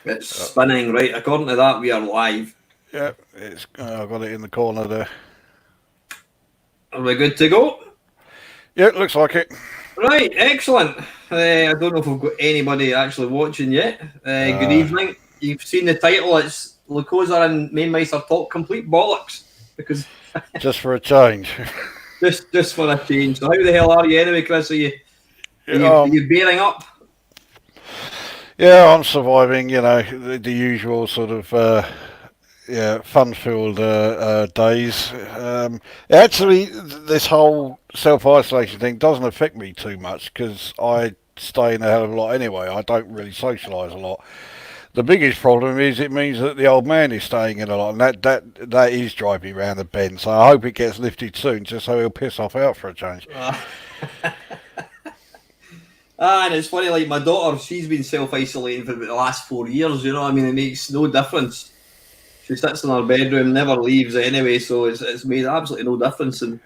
It's spinning, right? According to that, we are live. Yeah, it's. I've got it in the corner there. Are we good to go? Yeah, it looks like it. Right, excellent. I don't know if we've got anybody actually watching yet. Good evening. You've seen the title. It's Lukozer and Mamemeister talk complete bollocks. Because just for a change. just for a change. So how the hell are you anyway, Chris? Are you bearing up? Yeah, I'm surviving. You know, the usual sort of fun-filled days. Actually, this whole self-isolation thing doesn't affect me too much because I stay in a hell of a lot anyway. I don't really socialise a lot. The biggest problem is it means that the old man is staying in a lot, and that is driving me around the bend. So I hope it gets lifted soon, just so he'll piss off out for a change. And it's funny, like my daughter, she's been self-isolating for about the last 4 years. You know, I mean, it makes no difference. She sits in her bedroom, never leaves anyway, so it's made absolutely no difference. And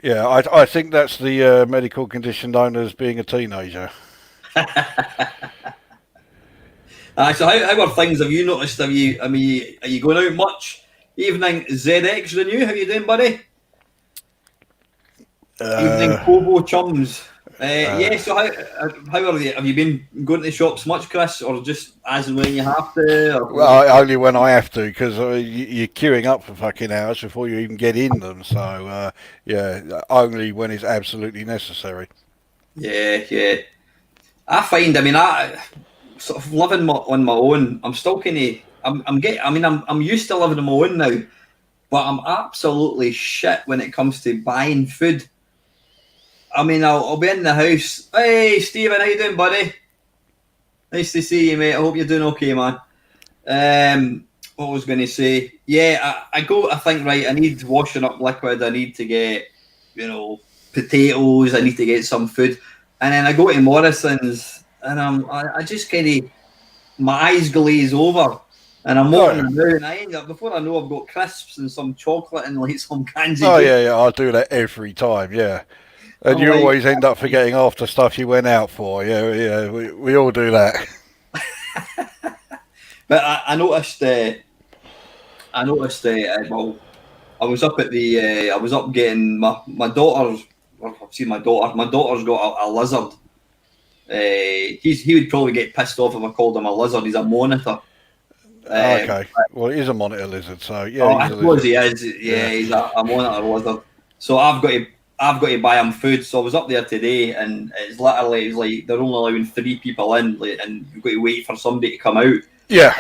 yeah, I think that's the medical condition known as being a teenager. So how are things? Have you noticed? Are you going out much? Evening ZX Renew, how you doing, buddy? Evening Kobo chums. Yeah, so how are you? Have you been going to the shops much, Chris, or just as and when you have to? Or... Well, only when I have to, because you're queuing up for fucking hours before you even get in them. So yeah, only when it's absolutely necessary. Yeah. I find. I mean, I sort of living on my own. I'm still kind of. I'm used to living on my own now, but I'm absolutely shit when it comes to buying food. I mean, I'll be in the house. Hey, Stephen, how you doing, buddy? Nice to see you, mate. I hope you're doing okay, man. What was I going to say? Yeah, I think, right, I need washing up liquid. I need to get, potatoes. I need to get some food. And then I go to Morrison's, and I just kind of, my eyes glaze over. And I'm walking around, and I end up, before I know, I've got crisps and some chocolate and like some cans of juice. Yeah, I do that every time, yeah. And you always end up forgetting half the stuff you went out for. Yeah, we all do that. But I noticed. Well, I was up at the. I was up getting my daughter's. Well, I've seen my daughter. My daughter's got a lizard. He would probably get pissed off if I called him a lizard. He's a monitor. Okay. Well, he is a monitor lizard, so yeah. I suppose he is. Yeah, he's a monitor lizard. So I've got to buy him food. So I was up there today, and it's like they're only allowing 3 people in, and you've got to wait for somebody to come out. Yeah,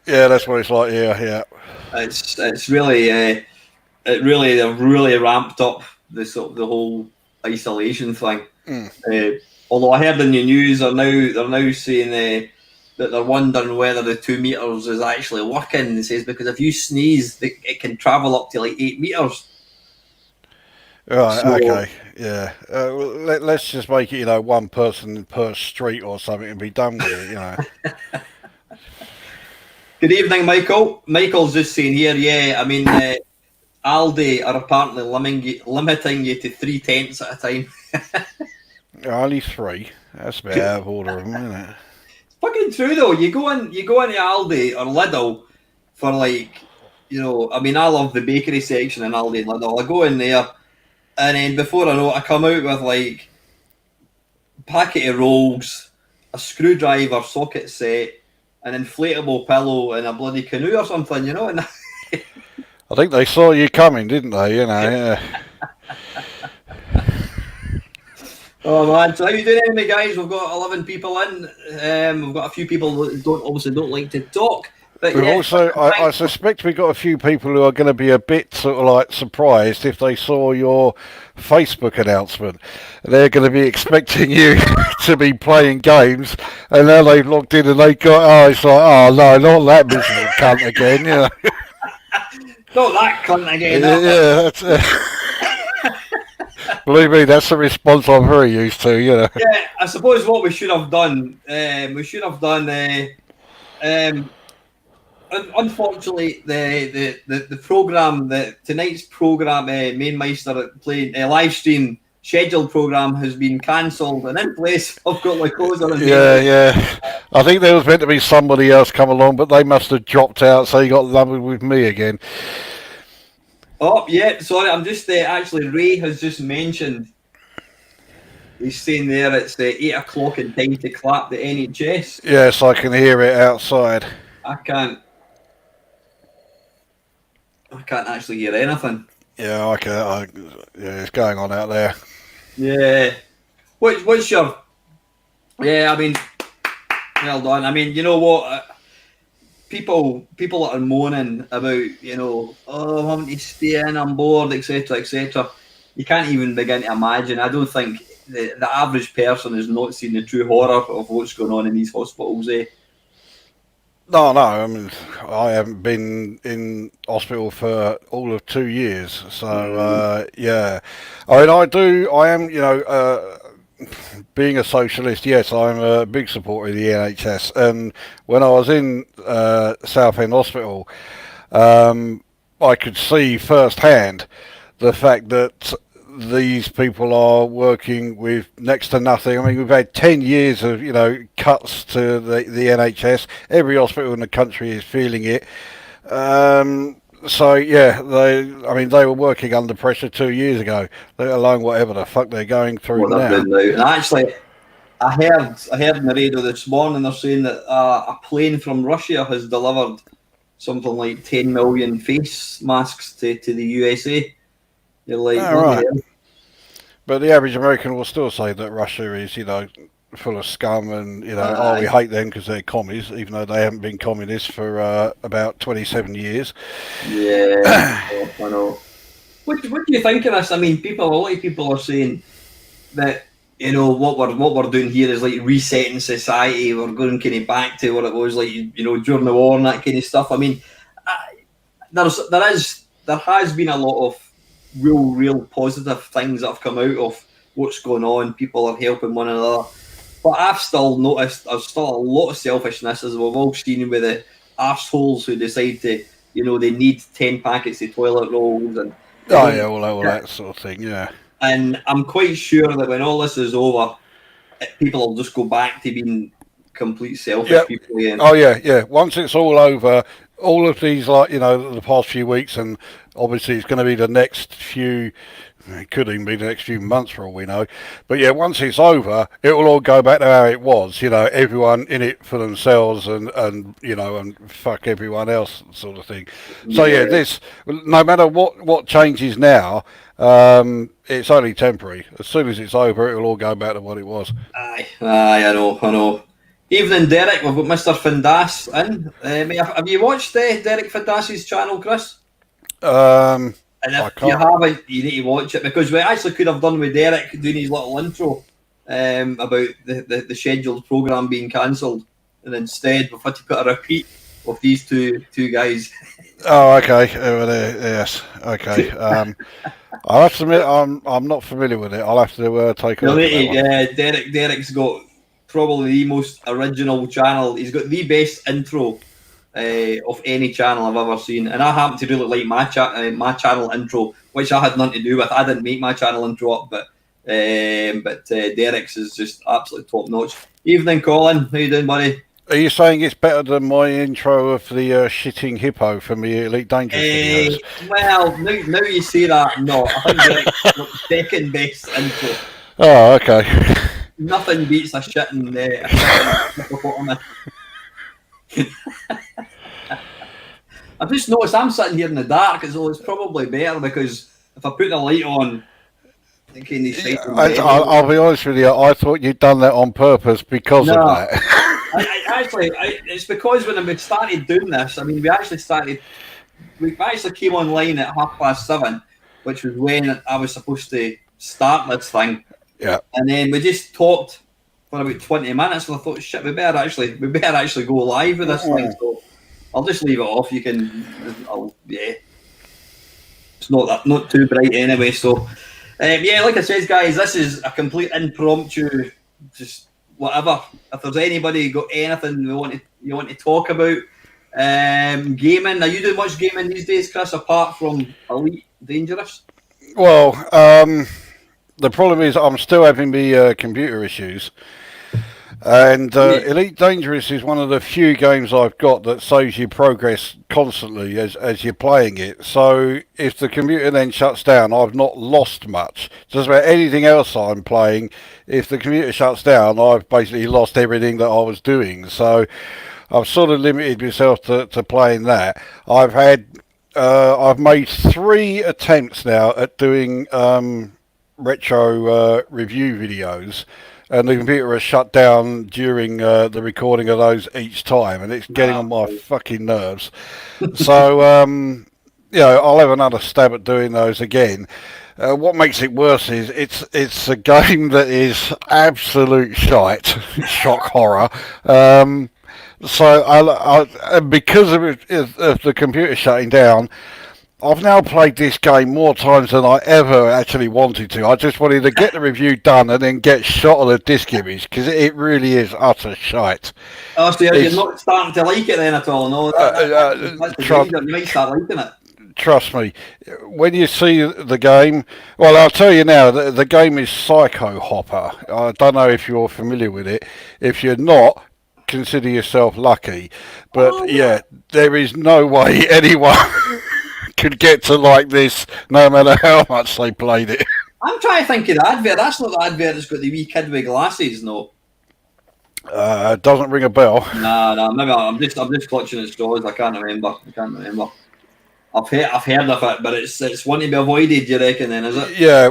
that's what it's like. Yeah. It's really they've really ramped up the whole isolation thing. Although I heard in the news they're now saying that they're wondering whether the 2 meters is actually working. It says because if you sneeze, it can travel up to like 8 meters. Right. So, okay. Yeah. Let's just make it, 1 person per street or something, and be done with it. Good evening, Michael. Michael's just saying here. Yeah, I mean, Aldi are apparently limiting you to 3 tents at a time. Only 3. That's about out of order of them, isn't it? It's fucking true though. You go into Aldi or Lidl for like, I mean, I love the bakery section in Aldi and Lidl. I go in there. And then before I know it, I come out with like a packet of rolls, a screwdriver socket set, an inflatable pillow, and a bloody canoe or something, And I think they saw you coming, didn't they? Yeah. Oh man, so how you doing anyway, guys? We've got 11 people in. We've got a few people that don't like to talk. But we've also, I suspect we've got a few people who are going to be a bit sort of like surprised if they saw your Facebook announcement. They're going to be expecting you to be playing games, and now they've logged in and they got, it's like, oh no, not that miserable cunt again, Not that cunt again. Yeah, that's believe me, that's the response I'm very used to, Yeah, I suppose what we should have done, unfortunately, the program, tonight's program, Mamemeister playing live stream scheduled program has been cancelled, and in place I've got Lukozer and Yeah. I think there was meant to be somebody else come along, but they must have dropped out, so you got lumbered with me again. Oh, yeah, sorry, I'm just actually, Ray has just mentioned, he's saying there it's 8 o'clock and time to clap the NHS. Yes, I can hear it outside. I can't actually hear anything. Yeah, yeah, it's going on out there. Yeah. What's your... Yeah, I mean, well done. I mean, you know what? People that are moaning about, I'm having to stay in, I'm bored, etc., etc. You can't even begin to imagine. I don't think the average person has not seen the true horror of what's going on in these hospitals. No, I mean, I haven't been in hospital for all of 2 years, so yeah. I mean, I am, being a socialist, yes, I'm a big supporter of the NHS. And when I was in Southend Hospital, I could see firsthand the fact that these people are working with next to nothing. I mean, we've had 10 years of, cuts to the NHS. Every hospital in the country is feeling it. So yeah, they were working under pressure 2 years ago, let alone whatever the fuck they're going through now. And actually, I heard on the radio this morning they're saying that a plane from Russia has delivered something like 10 million face masks to the USA. You're like, right. But the average American will still say that Russia is, full of scum and, we hate them because they're commies, even though they haven't been communists for about 27 years. Yeah, I know. What do you think of this? I mean, a lot of people are saying that, what we're doing here is like resetting society. We're going kind of back to what it was like, during the war and that kind of stuff. I mean, there has been a lot of real positive things that have come out of what's going on. People are helping one another, but I've still noticed there's still a lot of selfishness, as we've all seen with the arseholes who decide to, they need 10 packets of toilet rolls and all that sort of thing, yeah. And I'm quite sure that when all this is over, people will just go back to being complete selfish people again. Oh yeah. Once it's all over, all of these, the past few weeks, and obviously it's going to be the next few. It could even be the next few months for all we know. But yeah, once it's over, it will all go back to how it was. Everyone in it for themselves and fuck everyone else sort of thing. So yeah, this, no matter what changes now, it's only temporary. As soon as it's over, it will all go back to what it was. Aye, I know. Evening, Derek. We've got Mr. Findas in. Have you watched Derek Findas's channel, Chris? And if you haven't, you need to watch it, because we actually could have done with Derek doing his little intro about the scheduled programme being cancelled, and instead we've had to put a repeat of these two guys. Oh, okay. Yes. Okay. I'll have to admit, I'm not familiar with it. I'll have to take a look at that one. Derek's got probably the most original channel. He's got the best intro of any channel I've ever seen, and I happen to really like my channel intro, which I had nothing to do with. I didn't make my channel intro up, but Derek's is just absolutely top notch. Evening, Colin. How you doing, buddy? Are you saying it's better than my intro of the shitting hippo from the Elite Dangerous videos? Well, now you say that, no. I think Derek's got the second best intro. Oh, okay. Nothing beats a shitting hippopotamus. I've just noticed I'm sitting here in the dark, as though it's probably better, because if I put the light on, I'll be honest with you, I thought you'd done that on purpose because of that. It's because when we started doing this, I mean, we actually came online at 7:30, which was when I was supposed to start this thing. Yeah. And then we just talked for about 20 minutes, and I thought, shit, we better actually go live with this thing. So I'll just leave it off. You can, it's not too bright anyway. So like I said, guys, this is a complete impromptu, just whatever. If there's anybody got anything you want to talk about, gaming. Are you doing much gaming these days, Chris, apart from Elite Dangerous? Well, the problem is I'm still having the computer issues. And Yeah. Elite Dangerous is one of the few games I've got that saves you progress constantly as you're playing it. So if the computer then shuts down, I've not lost much. Just about anything else I'm playing, if the computer shuts down, I've basically lost everything that I was doing. So I've sort of limited myself to playing that. I've made 3 attempts now at doing retro review videos, and the computer has shut down during the recording of those each time, and it's getting on my fucking nerves. So, I'll have another stab at doing those again. What makes it worse is it's a game that is absolute shite, shock horror. Because of the computer shutting down, I've now played this game more times than I ever actually wanted to. I just wanted to get the review done and then get shot of the disc image, because it really is utter shite. Oh, so you're not starting to like it then at all? No, that's the danger. You might start liking it. Trust me, when you see the game, well, I'll tell you now, the game is Psycho Hopper. I don't know if you're familiar with it. If you're not, consider yourself lucky. But yeah, there is no way anyone could get to like this, no matter how much they played it. I'm trying to think of the advert. That's not the advert that's got the wee kid with glasses, no. Doesn't ring a bell. No. Maybe I'm just clutching at straws. I can't remember. I've heard of it, but it's one to be avoided. Do you reckon? Then is it? Yeah,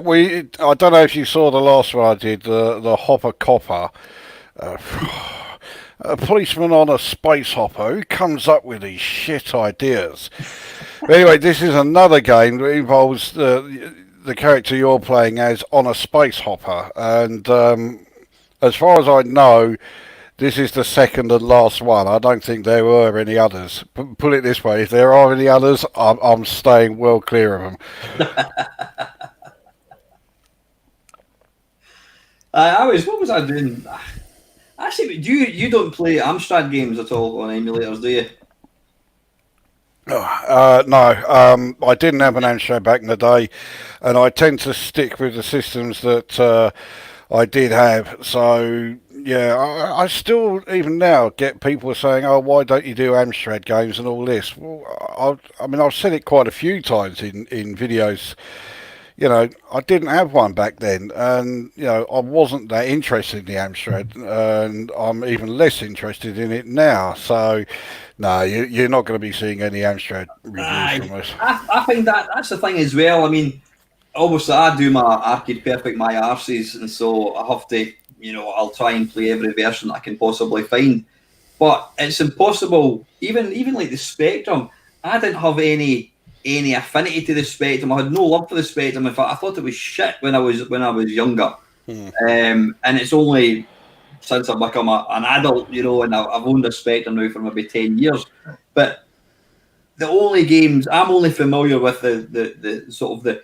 I don't know if you saw the last one I did, the Hopper Copper. A policeman on a space hopper. Who comes up with these shit ideas? But anyway, this is another game that involves the character you're playing as on a space hopper, and as far as I know, this is the second and last one. I don't think there were any others. Put it this way: if there are any others, I'm staying well clear of them. What was I doing? Actually, you don't play Amstrad games at all on emulators, do you? No, I didn't have an Amstrad back in the day, and I tend to stick with the systems that I did have. So yeah, I still even now get people saying, "Oh, why don't you do Amstrad games and all this?" Well, I've said it quite a few times in videos. I didn't have one back then, and I wasn't that interested in the Amstrad, and I'm even less interested in it now. So, no, you're not going to be seeing any Amstrad reviews from us. I think that's the thing as well. I mean, obviously, I do my Arcade Perfect, my arses, and so I have to, I'll try and play every version I can possibly find. But it's impossible. Even like the Spectrum, I didn't have any affinity to the Spectrum. I had no love for the Spectrum. In fact, I thought it was shit when I was younger. And it's only since I've become an adult, and I've owned a Spectrum now for maybe 10 years. But the only games I'm only familiar with the sort of the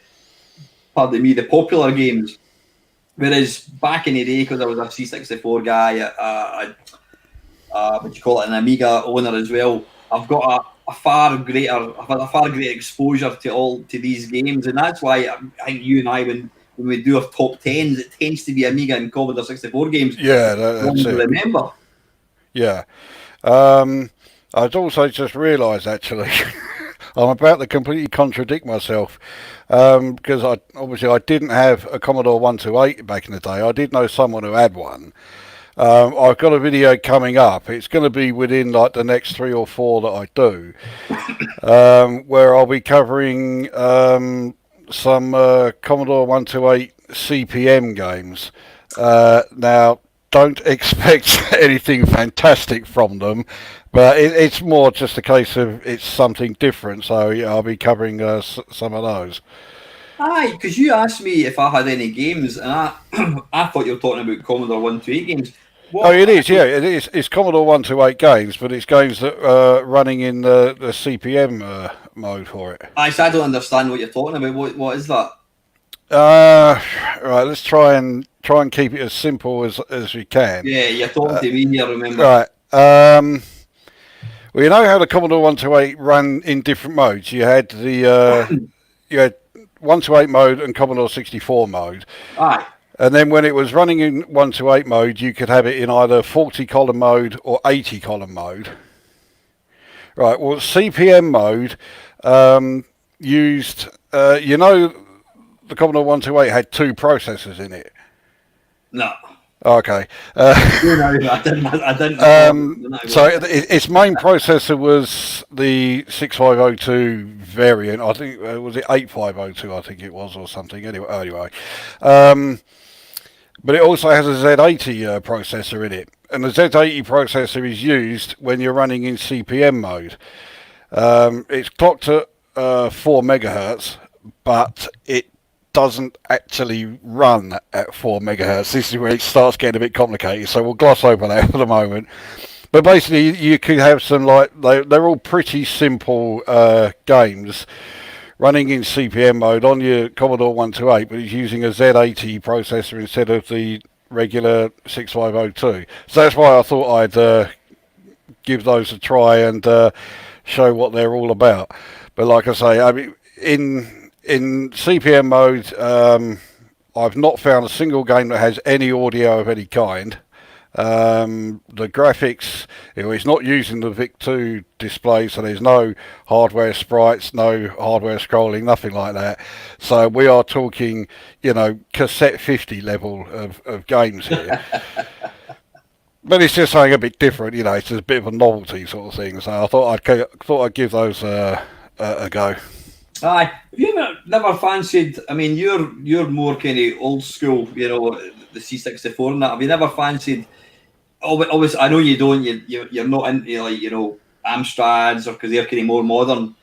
popular games. Whereas back in the day, because I was a C64 guy, what do you call it, an Amiga owner as well, I've got I've had a far greater exposure to these games, and that's why I think you and I, when we do our top tens, it tends to be Amiga and Commodore 64 games. Yeah, that's it. Remember? Yeah. I'd also just realised actually, I'm about to completely contradict myself, because I didn't have a Commodore 128 back in the day. I did know someone who had one. I've got a video coming up. It's going to be within like the next 3 or 4 that I do, where I'll be covering some Commodore 128 CPM games. Now, don't expect anything fantastic from them, but it's more just a case of it's something different. So yeah, I'll be covering some of those. Aye, because you asked me if I had any games, and I thought you were talking about Commodore 128 games. It is. Yeah, it is. It's Commodore 128 games, but it's games that are running in the CPM mode for it. I don't understand what you're talking about. What is that? Right. Let's try and keep it as simple as we can. Yeah, you're talking to me here. Remember? Right. Well, how the Commodore 128 ran in different modes. You had 128 mode and Commodore 64 mode. Aye. And then when it was running in 128 mode, you could have it in either 40 column mode or 80 column mode. Right, well, CPM mode used, the Commodore 128 had 2 processors in it. No. Okay. I didn't. So its main processor was the 6502 variant. I think was it 8502. I think it was, or something. Anyway, but it also has a Z80 processor in it, and the Z80 processor is used when you're running in CPM mode. It's clocked at 4 megahertz, but it doesn't actually run at 4 megahertz. This is where it starts getting a bit complicated, so we'll gloss over that for the moment. But basically, you could have some, they're all pretty simple games running in CPM mode on your Commodore 128, but it's using a Z80 processor instead of the regular 6502. So that's why I thought I'd give those a try and show what they're all about. But like I say, I mean, in CPM mode, I've not found a single game that has any audio of any kind. The graphics, it's not using the VIC-2 display, so there's no hardware sprites, no hardware scrolling, nothing like that. So we are talking, cassette 50 level of games here. But it's just something a bit different, it's just a bit of a novelty sort of thing. So I thought I'd give those a go. Aye. Have you never fancied? I mean, you're more kind of old school, the C64 and that. Have you never fancied? Obviously, I know you don't. You're not into Amstrads, or because they're kind of more modern.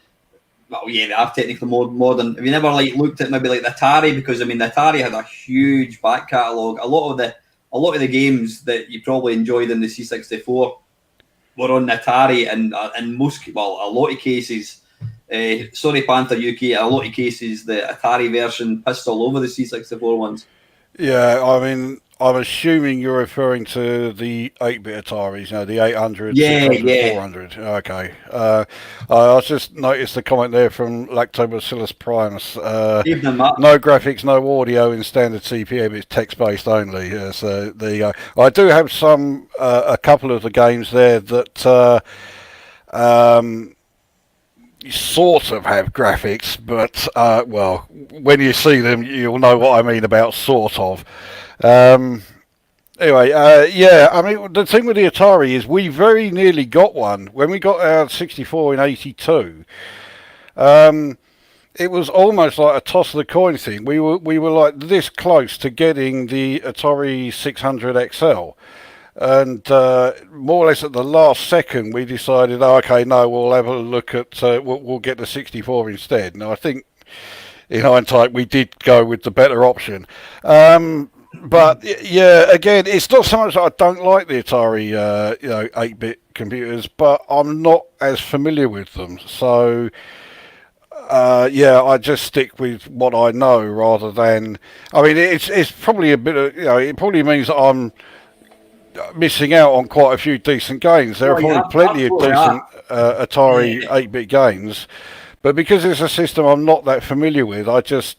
Well, yeah, they are technically more modern. Have you never looked at maybe the Atari? Because I mean, the Atari had a huge back catalogue. A lot of the games that you probably enjoyed in the C64 were on the Atari, and in a lot of cases. Sorry, Panther UK. A lot of cases, the Atari version pissed all over the C64 ones. Yeah, I mean, I'm assuming you're referring to the 8-bit Ataris, the 800, yeah, 600, yeah. 400. Okay. I just noticed the comment there from Lactobacillus primus. No graphics, no audio in standard CPM. It's text-based only. So there you go. I do have a couple of the games there that sort of have graphics, but when you see them, you'll know what I mean about sort of. Anyway, I mean, the thing with the Atari is we very nearly got one when we got our 64 in '82. It was almost like a toss of the coin thing. We were like this close to getting the Atari 600 XL. And more or less at the last second, we decided, we'll have a look at, we'll get the 64 instead. And I think, in hindsight, we did go with the better option. But yeah, again, it's not so much that I don't like the Atari, 8-bit computers, but I'm not as familiar with them. So, I just stick with what I know rather than. I mean, it's probably a bit of, it probably means that I'm missing out on quite a few decent games. There are probably plenty of decent Atari 8-bit games, but because it's a system I'm not that familiar with, I just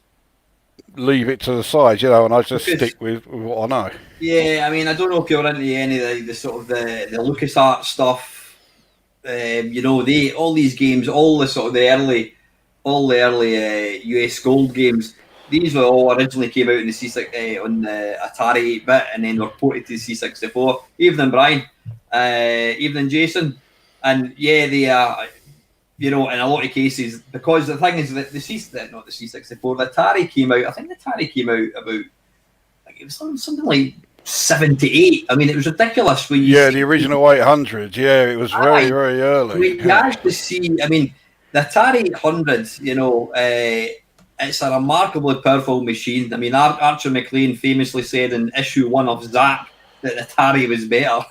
leave it to the side, and I just stick with what I know. Yeah, I mean, I don't know if you're into any of the sort of the LucasArts stuff. All these games, all the early US Gold games. These were all originally came out in the C6 on the Atari 8-bit, and then were ported to the C64. Evening, Brian. Evening, Jason. And yeah, they are. In a lot of cases, because the thing is that the C64, the Atari came out. I think the Atari came out about it was something like 78. I mean, it was ridiculous when you. Yeah, the original 800. Yeah, it was very early. You actually see. I mean, the Atari 800. It's a remarkably powerful machine. I mean, Archer McLean famously said in issue 1 of Zap that Atari was better.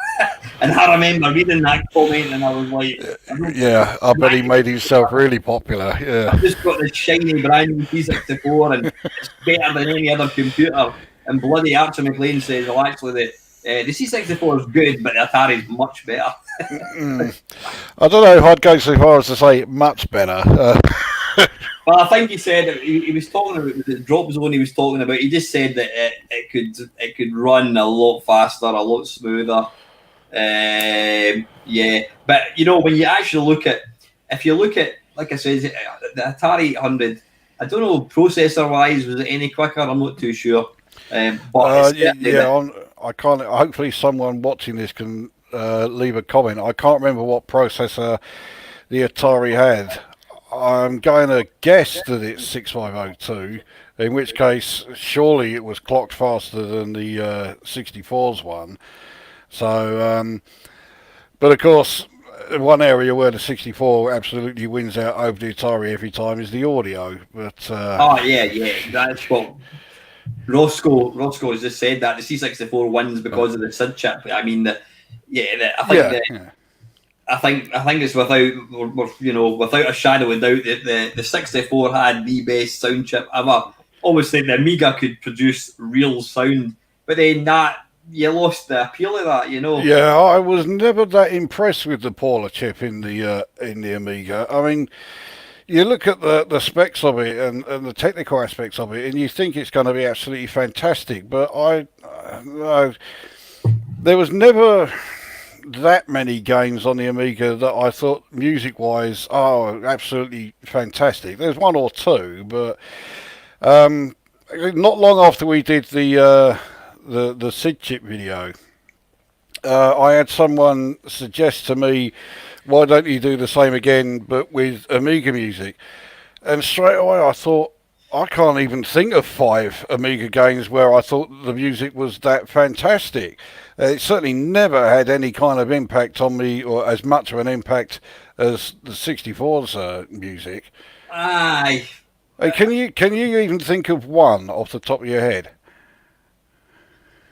And I remember reading that comment and I was like... I bet he made himself really popular. Yeah. I've just got this shiny brand new C64 and it's better than any other computer. And bloody Archer McLean says, well, actually, the C64 is good, but the Atari is much better. I don't know if I'd go so far as to say much better. Well, I think he said he was talking about the drop zone. He was talking about. He just said that it could run a lot faster, a lot smoother. Yeah, but when you actually look at, if you look at, like I said, the Atari 800, I don't know processor wise was it any quicker? I'm not too sure, but it's certainly I can't. Hopefully, someone watching this can leave a comment. I can't remember what processor the Atari had. I'm going to guess that it's 6502, in which case, surely it was clocked faster than the 64's one. So, but of course, one area where the 64 absolutely wins out over the Atari every time is the audio. But oh yeah, that's what Roscoe has just said, that the C64 wins because of the SID chip. I mean, I think it's without a shadow of doubt that the 64 had the best sound chip ever. Obviously, the Amiga could produce real sound, but then you lost the appeal of that. Yeah, I was never that impressed with the Paula chip in the Amiga. I mean, you look at the specs of it and the technical aspects of it, and you think it's going to be absolutely fantastic. But there was never that many games on the Amiga that I thought music-wise, absolutely fantastic. There's one or two, but not long after we did the SID chip video, I had someone suggest to me, why don't you do the same again but with Amiga music? And straight away I thought, I can't even think of 5 Amiga games where I thought the music was that fantastic. It certainly never had any kind of impact on me, or as much of an impact as the 64's music. Aye. Hey, can you even think of one off the top of your head?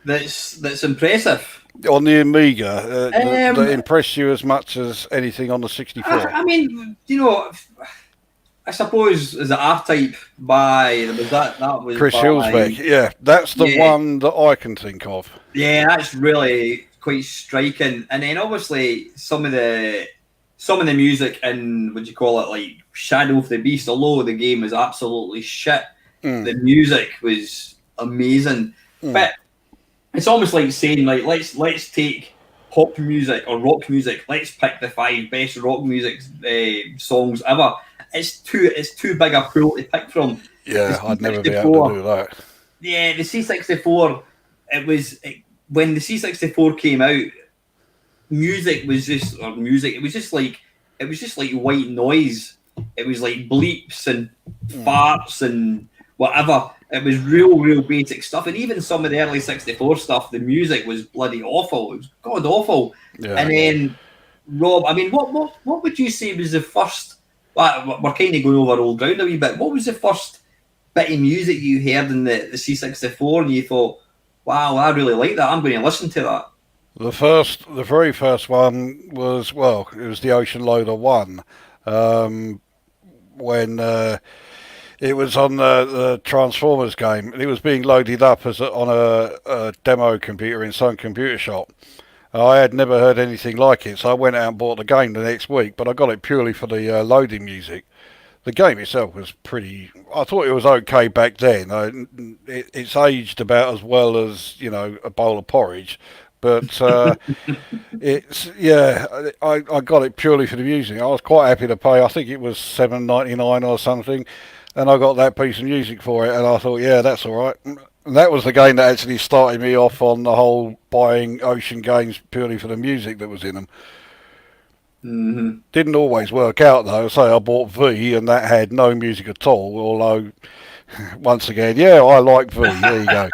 That's impressive. On the Amiga, that impressed you as much as anything on the 64? I mean, I suppose as an R-Type that was Chris Hillsbeck. Yeah, that's the one that I can think of. Yeah, that's really quite striking. And then obviously some of the music in, what do you call it, like Shadow of the Beast, although the game was absolutely shit, the music was amazing. But it's almost like saying, like, let's take pop music or rock music. Let's pick the 5 best rock music songs ever. It's too big a pool to pick from. Yeah, I'd never be able to do that. Yeah, the C64. When the C64 came out, music was just It was just like white noise. It was like bleeps and farts and whatever. It was real basic stuff, and even some of the early 64 stuff, the music was bloody awful. It was god awful. Yeah. And then, Rob, I mean, what would you say was the first? We're kind of going over old ground a wee bit. What was the first bit of music you heard in the C64, and you thought, wow, I really like that. I'm going to listen to that. The very first one was, it was the Ocean Loader 1, when it was on the Transformers game, and it was being loaded up on a demo computer in some computer shop. I had never heard anything like it, so I went out and bought the game the next week, but I got it purely for the loading music. The game itself was I thought it was okay back then. It's aged about as well as, a bowl of porridge. But I got it purely for the music. I was quite happy to pay. I think it was $7.99 or something, and I got that piece of music for it. And I thought, yeah, that's all right. And that was the game that actually started me off on the whole buying Ocean games purely for the music that was in them. Mm-hmm. Didn't always work out though. Say I bought V and that had no music at all. Although, once again, I like V. There you go.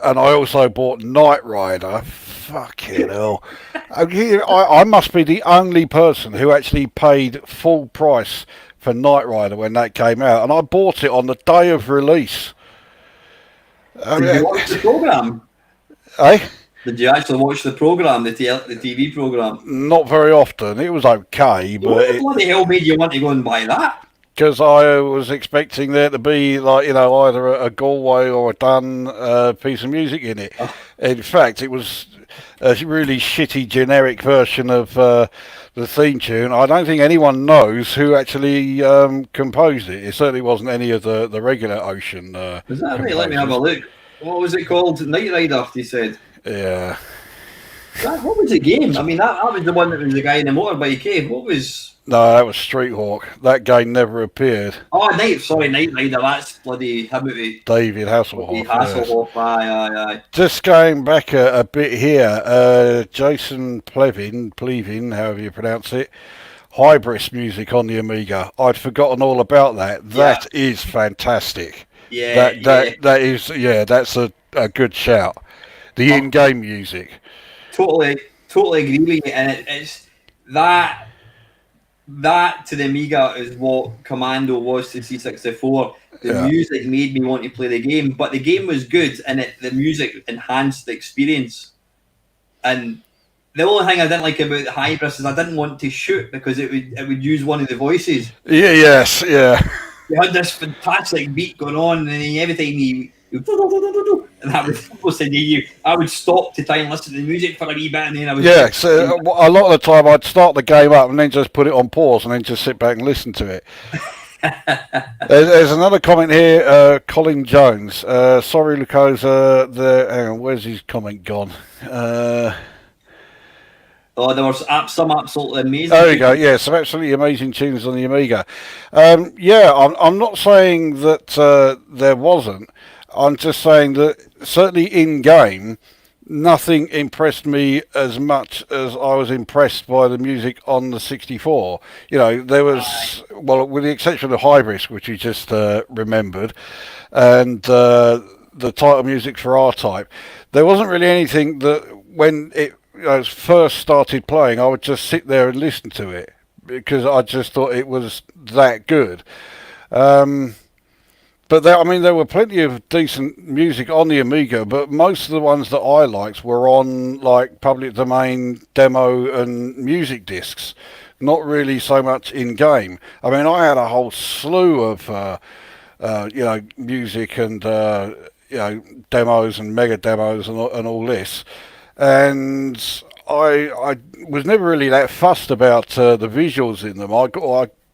And I also bought Knight Rider. Fucking hell! I must be the only person who actually paid full price for Knight Rider when that came out, and I bought it on the day of release. Did you watch the program? Did you actually watch the program, the TV program? Not very often. It was okay, but what the hell made you want to go and buy that? Because I was expecting there to be, either a Galway or a Dunn piece of music in it. Oh. In fact, it was a really shitty generic version of the theme tune. I don't think anyone knows who actually composed it. It certainly wasn't any of the regular Ocean Is that right? Let me have a composers. look. What was it called? Knight Rider, he said. Yeah. What was the game? I mean, that was the one that was the guy in the motorbike, eh? What was... No, that was Street Hawk. That game never appeared. Oh, Knight Rider, that's bloody him with David bloody Hasselhoff. Yes. Hasselhoff, aye. Just going back a bit here, Jason Plevin, however you pronounce it, Hybris music on the Amiga. I'd forgotten all about that. That is fantastic. Yeah, That is, that's a good shout. The in-game music. Totally agree with you, and it's that to the Amiga is what Commando was to C64. The music made me want to play the game, but the game was good, and the music enhanced the experience. And the only thing I didn't like about the Hybris is I didn't want to shoot because it would use one of the voices. Yeah. You had this fantastic beat going on, and then every time you and I would almost say I would stop to try and listen to the music for a wee bit, and then I would. Yeah, so a lot of the time I'd start the game up and then just put it on pause and then just sit back and listen to it. There's another comment here, Colin Jones. Sorry, Lukozer. Hang on, where's his comment gone? There was some absolutely amazing. There we go. Yeah, some absolutely amazing tunes on the Amiga. I'm not saying that there wasn't. I'm just saying that certainly in game, nothing impressed me as much as I was impressed by the music on the 64. You know, there was, well, with the exception of Hybris, which you just remembered, and the title music for R-Type, there wasn't really anything that when it first started playing, I would just sit there and listen to it because I just thought it was that good. But there were plenty of decent music on the Amiga, but most of the ones that I liked were on like public domain demo and music discs, not really so much in game. I mean, I had a whole slew of music and demos and mega demos and all this, and I was never really that fussed about the visuals in them. I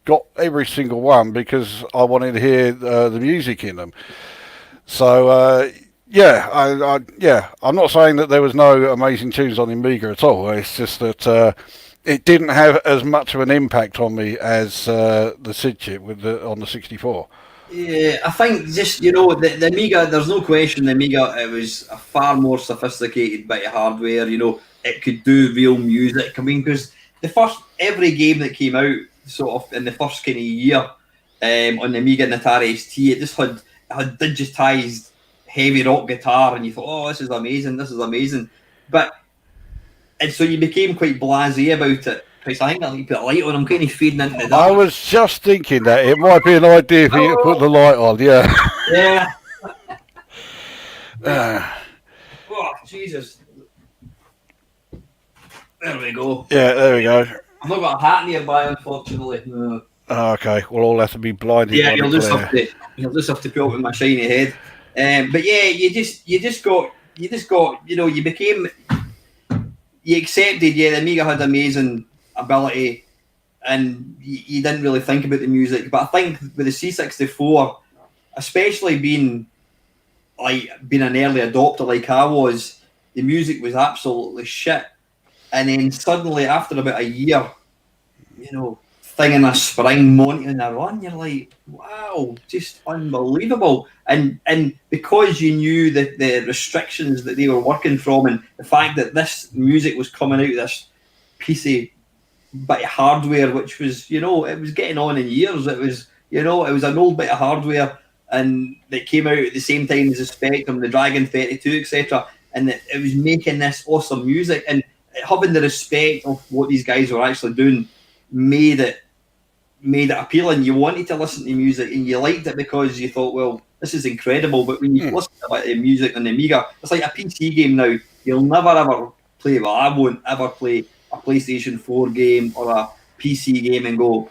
got every single one because I wanted to hear the music in them. So I'm not saying that there was no amazing tunes on the Amiga at all. It's just that it didn't have as much of an impact on me as the SID chip on the 64. Yeah, I think just the Amiga. There's no question the Amiga. It was a far more sophisticated bit of hardware. It could do real music. I mean, because every game that came out sort of in the first kind of year on the Amiga and Atari ST, it just had digitized heavy rock guitar, and you thought, oh, this is amazing, and so you became quite blasé about it. Chris, I think I need to put a light on. I'm kind of fading into that. I was just thinking that it might be an idea for you to put the light on. Yeah. Oh, Jesus. There we go. Yeah, there we go. I've not got a hat nearby, unfortunately. No. Okay, we'll all have to be blinded. Yeah, you'll just have to put up with my shiny head. But yeah, you accepted. Yeah, the Amiga had amazing ability, and you didn't really think about the music. But I think with the C64, especially being an early adopter like I was, the music was absolutely shit. And then suddenly, after about a year, Thing in a Spring, Monty on a Run, you're like, wow, just unbelievable. And because you knew the restrictions that they were working from, and the fact that this music was coming out of this piece of bit of hardware, which was, it was getting on in years. It was, it was an old bit of hardware, and it came out at the same time as the Spectrum, the Dragon 32, etc. And it was making this awesome music, and having the respect of what these guys were actually doing made it appealing. You wanted to listen to music, and you liked it because you thought, well, this is incredible. But when you listen to the music on the Amiga, it's like a PC game now. You'll never ever play, well, I won't ever play a PlayStation 4 game or a PC game and go,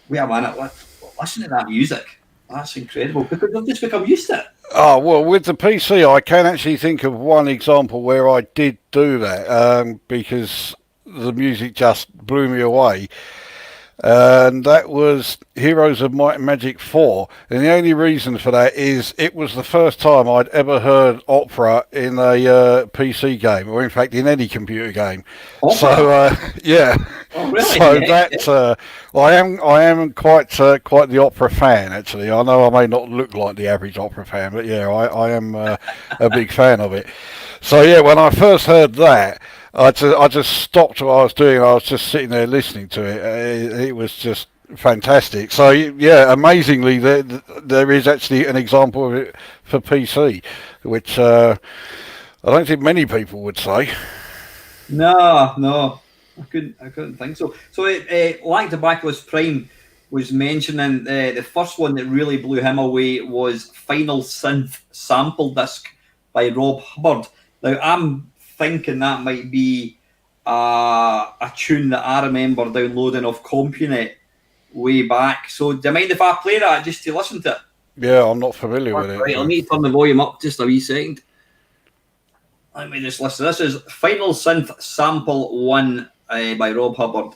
wait a minute, listen to that music. That's incredible, because I've just become used to it. Oh, well, with the PC, I can actually think of one example where I did do that because the music just blew me away. And that was Heroes of Might and Magic 4. And the only reason for that is it was the first time I'd ever heard opera in a PC game, or in fact in any computer game. Opera? So yeah, Oh, really? so Yeah, yeah. that I am quite the opera fan actually. I know I may not look like the average opera fan, but yeah, I am a big fan of it. So yeah, when I first heard that, I just stopped what I was doing. I was just sitting there listening to it. It was just fantastic. So yeah, amazingly, there is actually an example of it for PC, which I don't think many people would say. No, no, I couldn't think so. So, Lactobacillus Prime was mentioning the first one that really blew him away was Final Synth Sample Disc by Rob Hubbard. Now, I'm thinking that might be a tune that I remember downloading off CompuNet way back. So, do you mind if I play that just to listen to it? Yeah, I'm not familiar with it. Right, I'll So. need to turn the volume up just a wee second. Let me just listen. This is Final Synth Sample 1 by Rob Hubbard.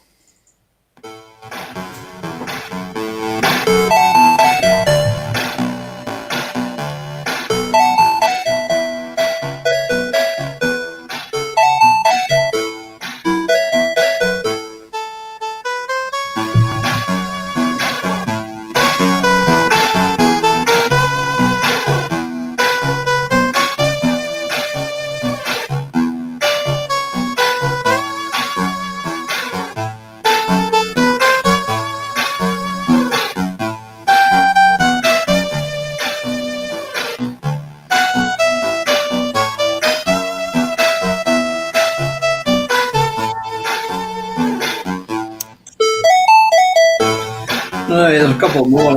There's a couple more.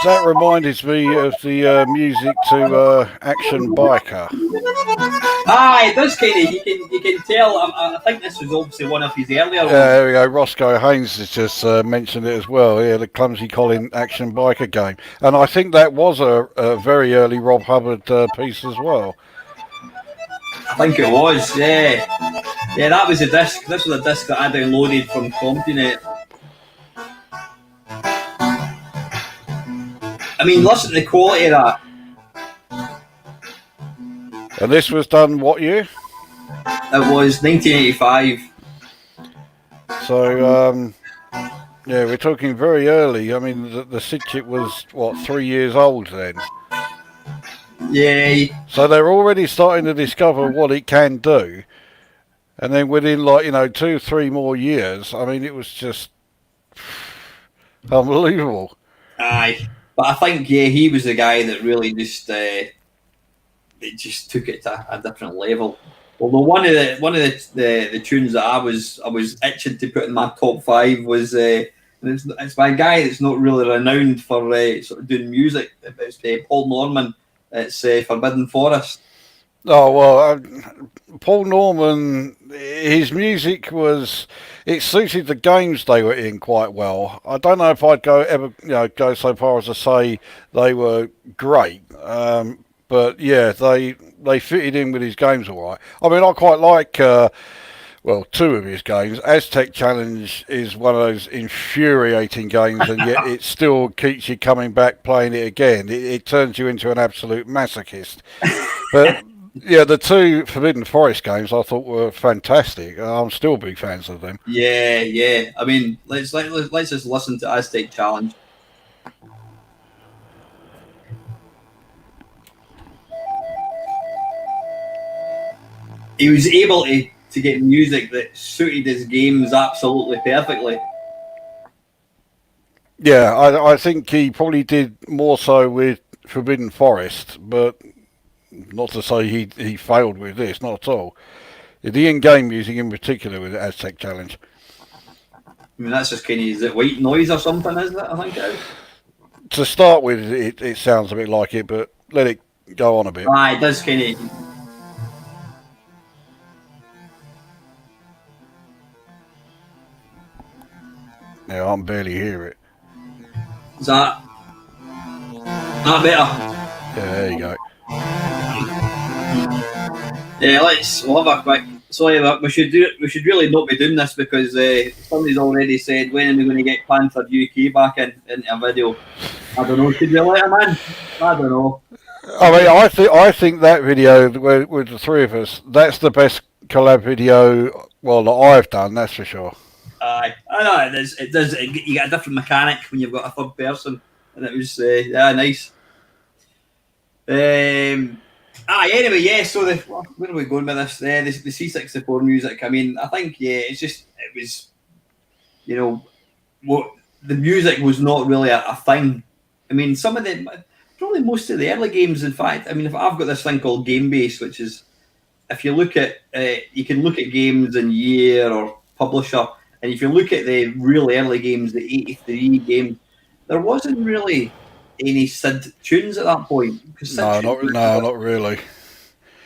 That reminded me of the music to Action Biker. It does kind of. You can tell. I think this was obviously one of his earlier Yeah, ones. there we go. Roscoe Haynes has just mentioned it as well. Yeah, the Clumsy Colin Action Biker game. And I think that was a very early Rob Hubbard piece as well. I think it was. Yeah, yeah. That was a disc. This was a disc that I downloaded from CompuNet. I mean, listen to the quality of that. And this was done what year? It was 1985. So, yeah, we're talking very early. I mean, the Sidchip was, what, 3 years old then? Yeah, So they're already starting to discover what it can do. And then within, like, 2, 3 more years, I mean, it was just unbelievable. aye. But I think he was the guy that really just took it to a different level. Although one of the tunes that I was itching to put in my top five was it's by a guy that's not really renowned for sort of doing music. It's Paul Norman. It's Forbidden Forest. Oh, well, Paul Norman, his music it suited the games they were in quite well. I don't know if I'd go so far as to say they were great. But yeah, they fitted in with his games all right. I mean, I quite like, two of his games. Aztec Challenge is one of those infuriating games, and yet it still keeps you coming back playing it again. It turns you into an absolute masochist. But yeah, the two Forbidden Forest games I thought were fantastic. I'm still big fans of them. Yeah, yeah. I mean, let's just listen to Aztec Challenge. He was able to get music that suited his games absolutely perfectly. Yeah, I think he probably did more so with Forbidden Forest, but not to say he failed with this, not at all. The in-game music in particular with the Aztec Challenge. I mean, that's just kind of, is it white noise or something, is it? I think it is. To start with, it sounds a bit like it, but let it go on a bit. It does kind of. Yeah, I can barely hear it. Is that better? there you go. Yeah, we'll have a quick. Sorry, we should really not be doing this because somebody's already said when are we going to get Panther UK back into a video. I don't know. Should we let him in? I don't know. I mean, I think that video with the three of us, that's the best collab video that I've done. That's for sure. Aye, I know it is. It does. You get a different mechanic when you've got a third person, and it was nice. Anyway, yeah. So where are we going with this? The C64 music. I mean, I think it was, what the music was not really a thing. I mean, probably most of the early games. In fact, I mean, if I've got this thing called GameBase, which is if you look at you can look at games in year or publisher, and if you look at the really early games, the '83 games, there wasn't really any SID tunes at that point. No, not really.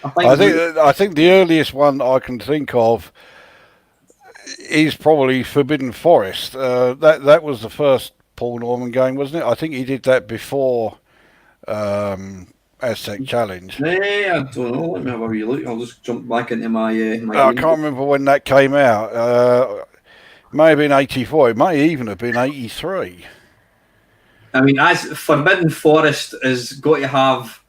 I think the earliest one I can think of is probably Forbidden Forest. That was the first Paul Norman game, wasn't it? I think he did that before Aztec Challenge. Yeah, I don't know. Let me have a wee look. I'll just jump back into my. I can't remember when that came out. May have been 84. It may even have been 83. I mean, as Forbidden Forest has got to have.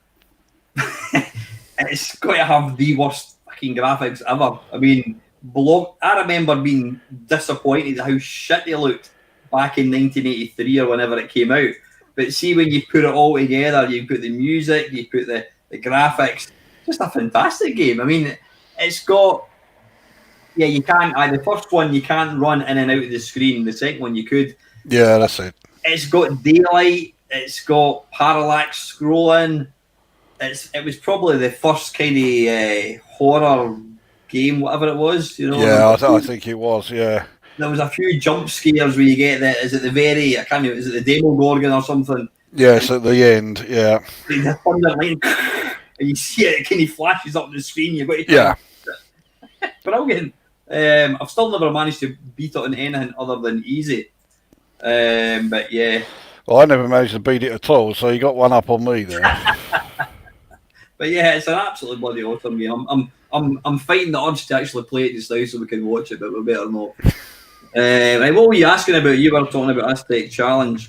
It's got to have the worst fucking graphics ever. I mean, I remember being disappointed at how shit they looked back in 1983 or whenever it came out. But see, when you put it all together, you put the music, you put the graphics, just a fantastic game. I mean, it's got, you can't, the first one you can't run in and out of the screen. The second one you could. Yeah, that's it. It's got daylight, it's got parallax scrolling. It was probably the first kind of horror game, whatever it was. Yeah, I think it was. Yeah. There was a few jump scares where you get is it the very, I can't remember, is it the Demogorgon or something? Yes, at the end, yeah. The thunder line, and you see it kind of flashes up the screen. You've got to yeah. Brilliant. I've still never managed to beat it on anything other than easy. But yeah. Well, I never managed to beat it at all, so you got one up on me there. But yeah, it's an absolutely bloody awesome game. I'm fighting the urge to actually play it just now so we can watch it, but we better not. Right, what were you asking about? You were talking about Aztec Challenge.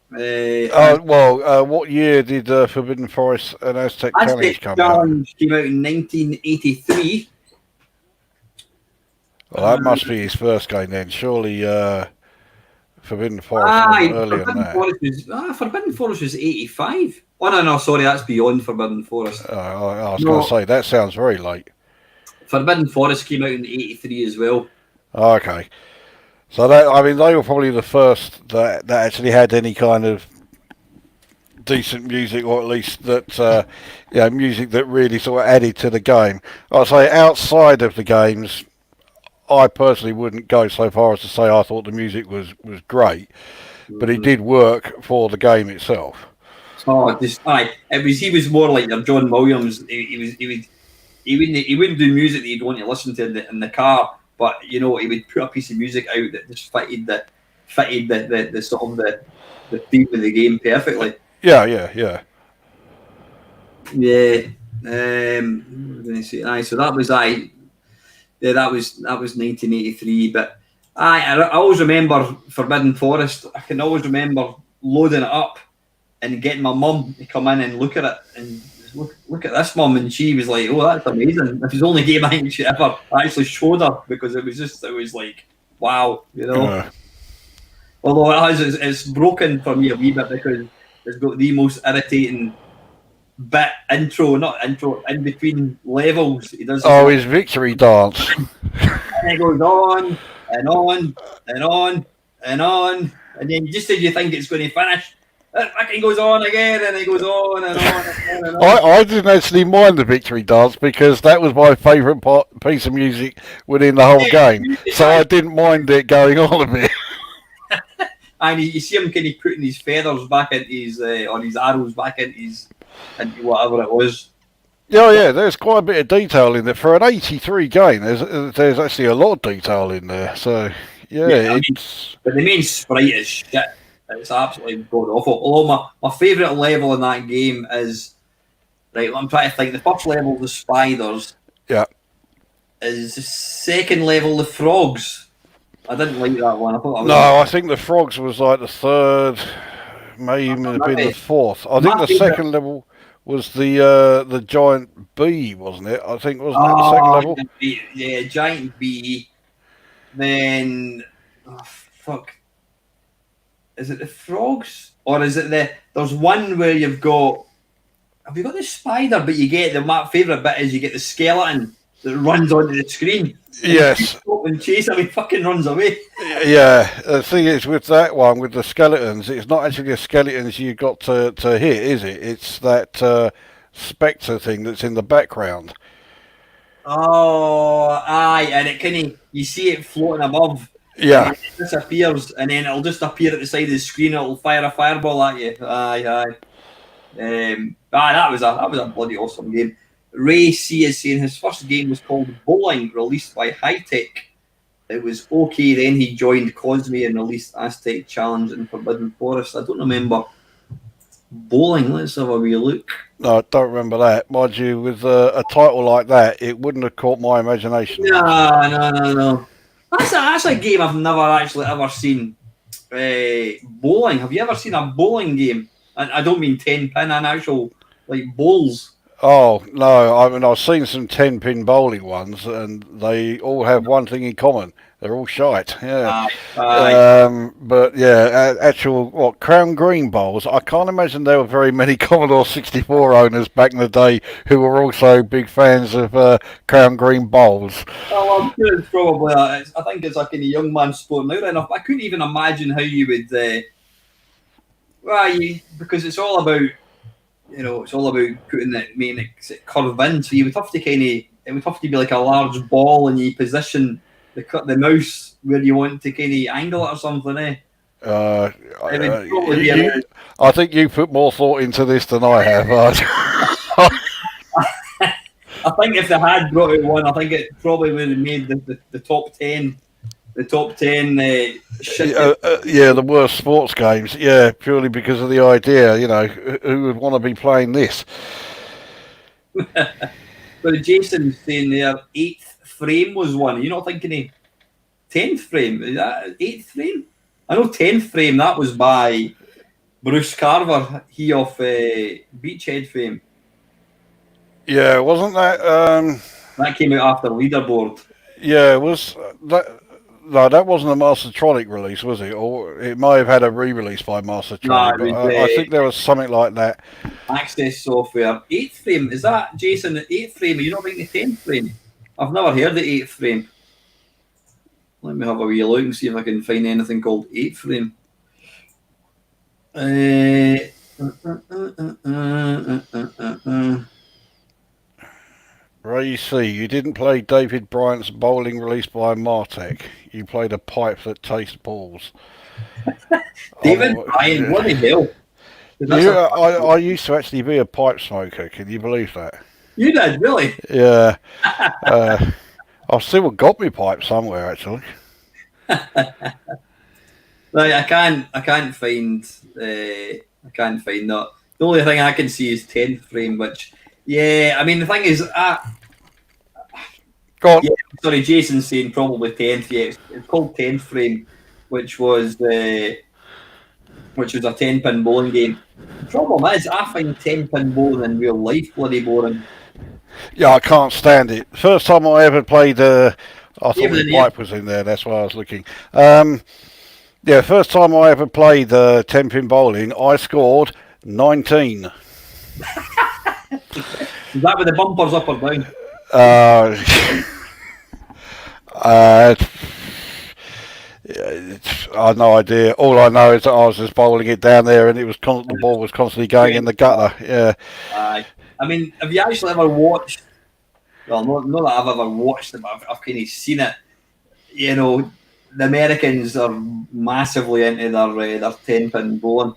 What year did Forbidden Forest and Aztec Challenge come out? Aztec Challenge came out in 1983. Well, that must be his first game then. Surely Forbidden Forest was earlier than that. Forbidden Forest was 85. Oh, no, sorry, that's beyond Forbidden Forest. I was going to say, that sounds very late. Forbidden Forest came out in 83 as well. Okay. So, they were probably the first that actually had any kind of decent music, or at least that, music that really sort of added to the game. I'd say outside of the games, I personally wouldn't go so far as to say I thought the music was great, but it did work for the game itself. Oh, he was more like your John Williams. He wouldn't do music that you'd want to listen to in the car, but he would put a piece of music out that just fitted the sort of the theme of the game perfectly. Yeah. Yeah. So that was that was 1983. But I always remember Forbidden Forest. I can always remember loading it up and getting my mum to come in and look at it and look at this, mum, and she was like, "Oh, that's amazing." It was the only game I think she ever actually showed her, because it was like, wow, Although it's broken for me a wee bit because it's got the most irritating bit in between levels. He does his victory dance. And it goes on and on and on and on, and then just as you think it's going to finish, it fucking goes on again, and it goes on and on and on and on. I didn't actually mind the victory dance because that was my favourite piece of music within the whole game, so I didn't mind it going on a bit. And you see him kind of putting his feathers back into his, on his arrows back into whatever it was. Yeah, there's quite a bit of detail in there. For an 83 game, there's actually a lot of detail in there, so but the main sprite is shit. It's absolutely god awful. Although my favourite level in that game is Right, I'm trying to think. The first level, the spiders, Yeah. is the second level, the frogs. I didn't like that one. I thought that was No, I think the frogs was like the third, may even have been the maybe fourth. I think my the favourite. second level was the giant bee, wasn't it? I think wasn't that the second Oh, level? yeah, giant bee. Then, oh, fuck. Is it the frogs or is it the? There's one where you've got. Have you got the spider? But you get my favourite bit is you get the skeleton that runs onto the screen, and if you Yes. stop and chase him, he fucking runs away. Yeah, the thing is with that one, with the skeletons, it's not actually the skeletons you got to hit, is it? It's that spectre thing that's in the background. Oh, aye, and it kind of you see it floating above, and then Yeah, it disappears, and then it'll just appear at the side of the screen. It'll fire a fireball at you. Aye, aye. That was a bloody awesome game. Ray C is saying his first game was called Bowling, released by High Tech. It was okay. Then he joined Cosme and released Aztec Challenge and Forbidden Forest. I don't remember Bowling. Let's have a wee look. no, I don't remember that. Mind you, with a title like that, it wouldn't have caught my imagination No, much. no. That's a game I've never actually ever seen. Bowling. Have you ever seen a bowling game? And I don't mean 10 pin, an actual like bowls. Oh no! I mean, I've seen some 10-pin bowling ones, and they all have one thing in common: they're all shite. Yeah, Aye, aye. but yeah, actual what Crown Green bowls. I can't imagine there were very many Commodore 64 owners back in the day who were also big fans of Crown Green bowls. Well, I'm sure it's probably. I think it's like in a young man's sport now. Enough. I couldn't even imagine how you would. Because it's all about. It's all about putting it, making it curve in. So you would have to it would have to be like a large ball, and you position the mouse where you want to kind of angle it or something. Uh, It would you, probably be you, I think you put more thought into this than I have. I think if they had brought out one, I think it probably would have made the top 10. The top 10 shit. Yeah, the worst sports games. Yeah, purely because of the idea. Who would want to be playing this? But Jason's saying their eighth frame was one. You're not thinking of 10th frame? Is that eighth frame? I know 10th frame, that was by Bruce Carver, he of Beachhead fame. Yeah, wasn't that? That came out after Leaderboard. Yeah, was that? No, that wasn't a Mastertronic release, was it? Or it may have had a re-release by Mastertronic, No, it but was I think there was something like that. Access Software. 8th frame, is that Jason? The 8th frame? Are you not thinking the 10th frame? I've never heard the 8th frame. Let me have a wee look and see if I can find anything called 8th frame. Ray C, you didn't play David Bryant's bowling released by Martech. You played a pipe that tastes balls. David Bryan, what the hell? Yeah, I used to actually be a pipe smoker. Can you believe that? You did, really? Yeah. I've still got my pipe somewhere, actually. Right, I can't find that. The only thing I can see is 10th frame, which, yeah, I mean, the thing is, Go on. yeah, sorry, Jason's saying probably 10th, yeah, it's called 10th frame, which was a 10-pin bowling game. The problem is, I find 10-pin bowling in real life bloody boring. Yeah, I can't stand it. First time I ever played, I thought Even my pipe was in there. That's why I was looking. Yeah, first time I ever played 10-pin bowling, I scored 19. Is that with the bumpers up or down? I had no idea. All I know is that I was just bowling it down there, and the ball was constantly going in the gutter. Yeah. Aye. I mean, have you actually ever watched? Well, not that I've ever watched it, but I've kind of seen it. You know, the Americans are massively into their 10-pin bowling,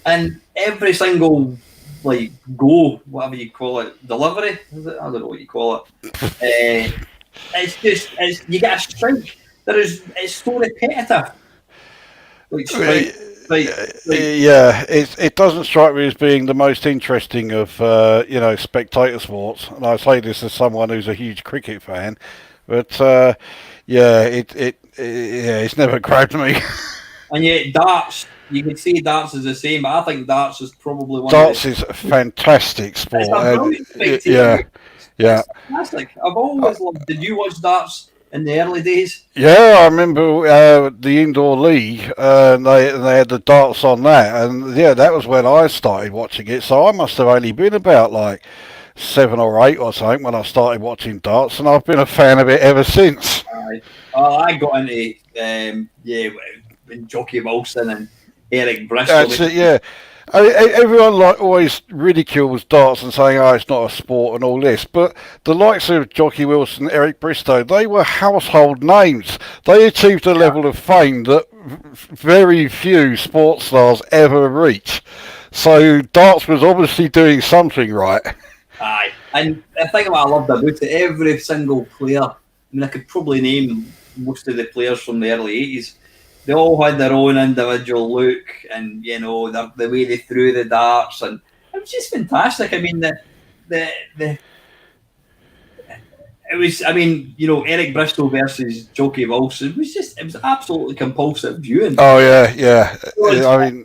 and every single whatever you call it, delivery, is it? I don't know what you call it. You get a strike. It's so repetitive. Like strike. Yeah, it doesn't strike me as being the most interesting of spectator sports, and I say this as someone who's a huge cricket fan, but yeah, it's never grabbed me. And yet darts, you could say darts is the same, but I think darts is probably one of Darts is a fantastic it's sport, a and brilliant spectator. yeah, yeah. It's fantastic. I've always loved. Did you watch darts in the early days? Yeah, I remember the indoor league, and they had the darts on that, and yeah, that was when I started watching it. So I must have only been about like 7 or 8 or something when I started watching darts, and I've been a fan of it ever since. I got into when Jockey Wilson and Eric Bristol. That's it, yeah. Everyone like always ridicules darts and saying, "Oh, it's not a sport" and all this. But the likes of Jockey Wilson, Eric Bristow, they were household names. They achieved a level of fame that very few sports stars ever reach. So darts was obviously doing something right. Aye, and the thing what I loved about it, every single player. I mean, I could probably name most of the players from the early '80s. They all had their own individual look, and the way they threw the darts, and it was just fantastic. I mean, the it was. I mean, Eric Bristol versus Jockey Wilson it was absolutely compulsive viewing. Oh yeah. I mean,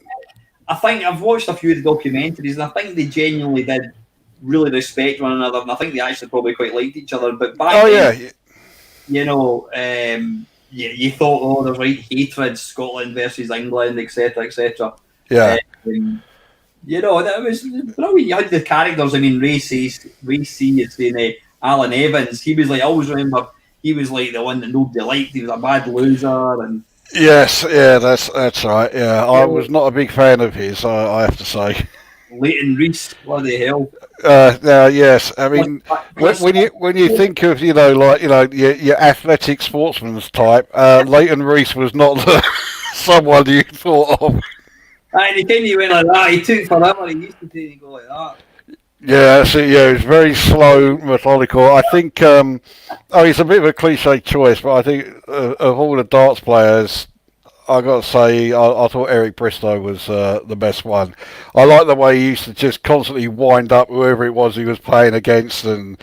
I think I've watched a few of the documentaries, and I think they genuinely did really respect one another, and I think they actually probably quite liked each other. But back then, you thought, oh, there's right hatred, Scotland versus England, etc., etc. Yeah. That was brilliant. You had the characters. I mean, Ray C is saying Alan Evans. He was like, I always remember, he was like the one that nobody liked. He was a bad loser, and yes, yeah, that's right. Yeah, I was not a big fan of his. I have to say. Leighton Rees, bloody hell. Yes, I mean, when you think of your athletic sportsman's type, Leighton Rees was not someone you thought of. And he came went like that. He took forever. He used to go like that. Yeah, so yeah, it was very slow, methodical. I think, it's a bit of a cliche choice, but I think of all the darts players, I got to say, I thought Eric Bristow was the best one. I like the way he used to just constantly wind up whoever it was he was playing against, and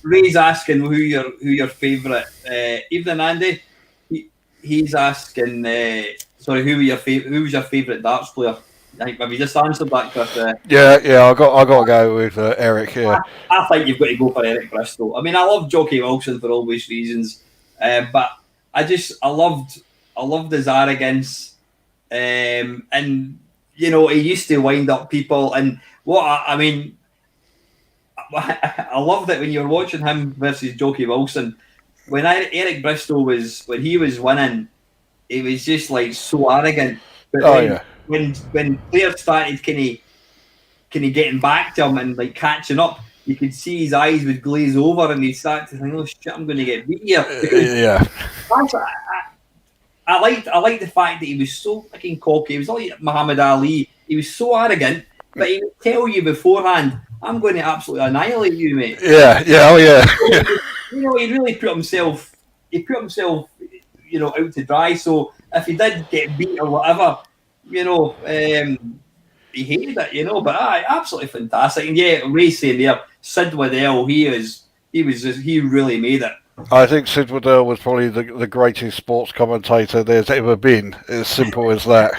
Ray's asking who your favourite evening, Andy. He's asking, sorry, who was your favourite darts player? Have you just answered that, Chris? Yeah, I got to go with Eric. Yeah, I think you've got to go for Eric Bristow. I mean, I love Jockey Wilson for obvious reasons, but I loved his arrogance, and he used to wind up people. And I loved it when you were watching him versus Jockey Wilson. When Eric Bristow when he was winning, he was just like so arrogant. But when players started kind of getting back to him and like catching up, you could see his eyes would glaze over, and he'd start to think, "Oh shit, I'm going to get beat here." Yeah. I liked the fact that he was so fucking cocky. He was like Muhammad Ali. He was so arrogant, but he would tell you beforehand, "I'm going to absolutely annihilate you, mate." Yeah, oh yeah. He really put himself. He put himself, out to dry. So if he did get beat or whatever, he hated it, But absolutely fantastic. And yeah, Ray saying there, Sid Waddell, he really made it. I think Sid Waddell was probably the greatest sports commentator there's ever been. As simple as that.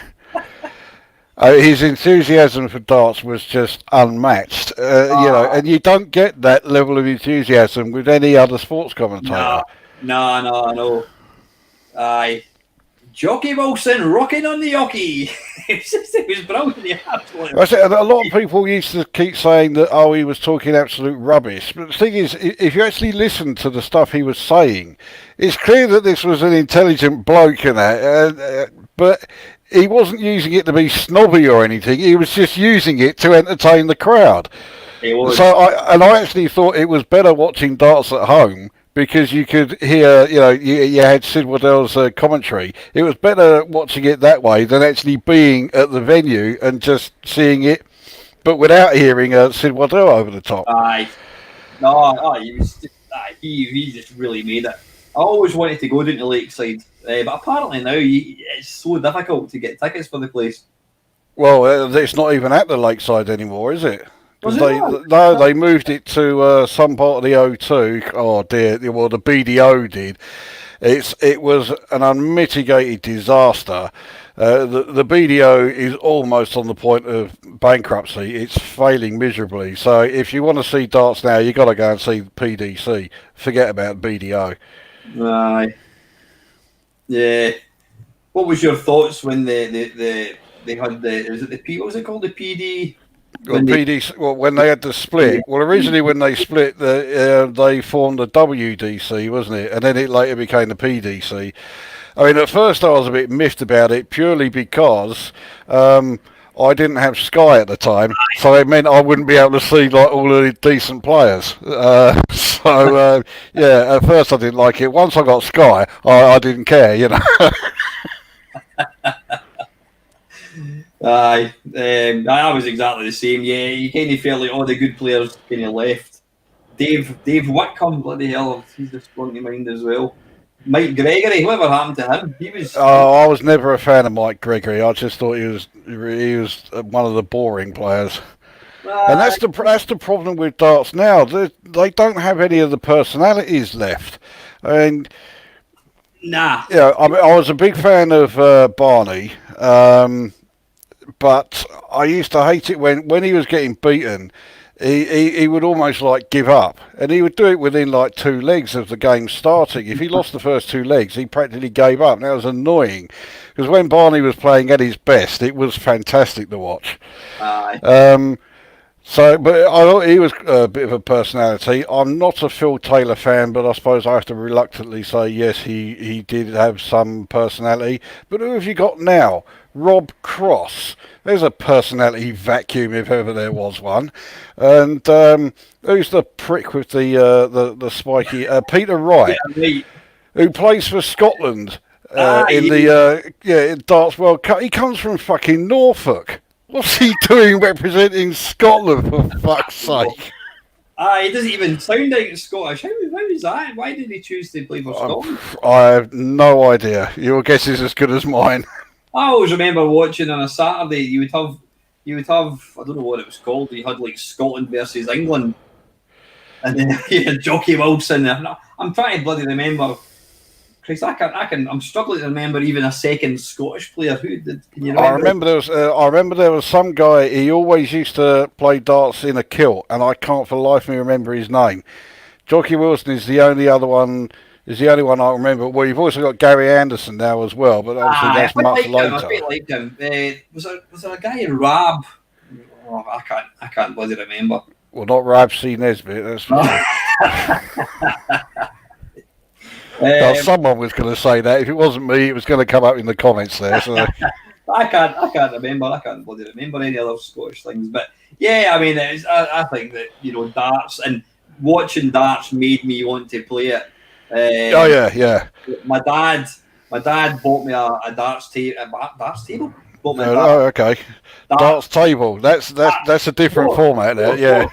His enthusiasm for darts was just unmatched, and you don't get that level of enthusiasm with any other sports commentator. No. Aye. Jockey Wilson rocking on the yockey. It was brilliant. Absolutely. A lot of people used to keep saying that, he was talking absolute rubbish. But the thing is, if you actually listen to the stuff he was saying, it's clear that this was an intelligent bloke and that. But he wasn't using it to be snobby or anything. He was just using it to entertain the crowd. So I actually thought it was better watching darts at home, because you could hear, you had Sid Waddell's commentary. It was better watching it that way than actually being at the venue and just seeing it, but without hearing Sid Waddell over the top. Aye. No, he was just, he just really made it. I always wanted to go down to Lakeside, but apparently now it's so difficult to get tickets for the place. Well, it's not even at the lakeside anymore, is it? Was Because it not? they moved it to some part of the O2. Oh dear, well the BDO did. It was an unmitigated disaster. The BDO is almost on the point of bankruptcy. It's failing miserably. So if you want to see darts now, you've got to go and see PDC. Forget about BDO. Aye. Yeah. What was your thoughts when they had what was it called, the PD? Well, When they PDC, well, when they had the split, well, originally when they split, they formed the WDC, wasn't it? And then it later became the PDC. I mean, at first I was a bit miffed about it purely because I didn't have Sky at the time, so it meant I wouldn't be able to see like all of the decent players. Yeah, at first I didn't like it. Once I got Sky, I didn't care, you know. Aye, I was exactly the same. Yeah, you kind of felt like all the good players kind of left. Dave Whitcomb, bloody hell, he's just going to mind as well. Mike Gregory, whatever happened to him? He was. I was never a fan of Mike Gregory. I just thought he was one of the boring players. And that's the problem with darts now. They don't have any of the personalities left. And Nah. yeah, I mean, I was a big fan of Barney, but I used to hate it when he was getting beaten. He would almost like give up, and he would do it within like 2 legs of the game starting. If he lost the first 2 legs, he practically gave up. And that was annoying because when Barney was playing at his best, it was fantastic to watch. Aye. So, but I thought he was a bit of a personality. I'm not a Phil Taylor fan, but I suppose I have to reluctantly say yes, he did have some personality. But who have you got now? Rob Cross. There's a personality vacuum if ever there was one. And who's the prick with the spiky? Peter Wright, who plays for Scotland in the Darts World Cup. He comes from fucking Norfolk. What's he doing representing Scotland, for fuck's sake? He doesn't even sound like Scottish. How is that? Why did he choose to play for Scotland? I have no idea. Your guess is as good as mine. I always remember watching on a Saturday. You would have. I don't know what it was called. You had like Scotland versus England, and then you had Jockey Wilson. I'm trying to bloody remember. Christ, I'm struggling to remember even a second Scottish player. Who did? Can you remember? I remember there was some guy. He always used to play darts in a kilt, and I can't for the life of me remember his name. Jockey Wilson is the only other one. Is the only one I remember. Well, you've also got Gary Anderson now as well, but obviously that's much later. I quite liked him. Was there a guy in Rab? Oh, I can't bloody remember. Well, not Rab C. Nesbitt. That's for sure. Now, someone was going to say that. If it wasn't me, it was going to come up in the comments there. So. I can't remember. I can't bloody remember any other Scottish things. But yeah, I mean, I think that darts and watching darts made me want to play it. Oh yeah. My dad bought me a darts table. Bought me okay. Darts table. That's a different format there. Yeah.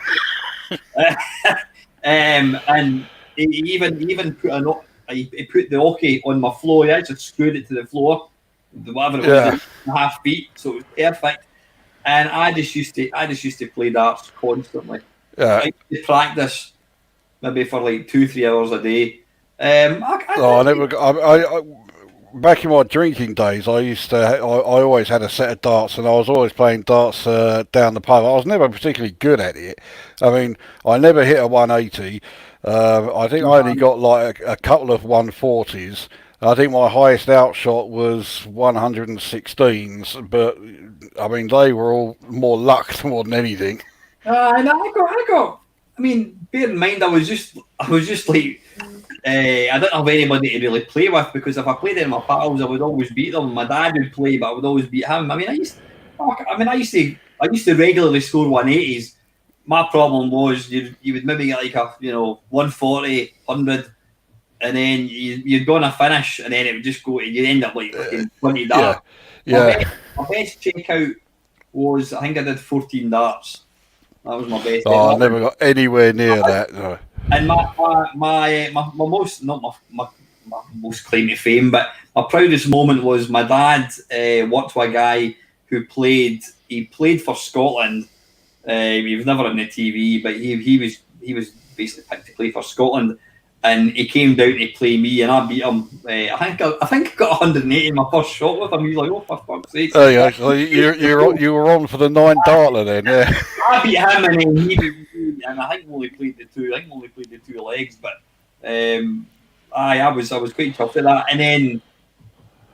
And he even put he put the hockey on my floor. He actually screwed it to the floor, whatever it was, 1.5 feet, so it was perfect. And I just used to play darts constantly. Yeah. I used to practice maybe for like 2-3 hours a day. Back in my drinking days, I always had a set of darts, and I was always playing darts down the pub. I was never particularly good at it. I mean, I never hit a 180. I think I only got like a couple of 140s. I think my highest outshot was 116s, but I mean they were all more luck more than anything. And I got. I mean, bear in mind, I was just like. I didn't have anybody to really play with because if I played it with my pals, I would always beat them. My dad would play, but I would always beat him. I mean, I used to regularly score 180s. My problem was you would maybe get like a 140, 100, and then you'd go on a finish, and then it would just go. You'd end up like 20 darts. Yeah. My best checkout was, I think I did 14 darts. That was my best. Oh, I never got anywhere near that. No. And my most, not my my most claim to fame. But my proudest moment was my dad worked with a guy who played for Scotland. He was never on the TV, but he was basically picked to play for Scotland, and he came down to play me, and I beat him. I think I got 180 in my first shot with him. He's like, "Oh, for fuck's sake!" Oh yeah, so you were on for the 9 dartler then, yeah. I beat him, and then he beat me, and I think we only played the two. I think we only played the two legs, but I was quite chuffed at that, and then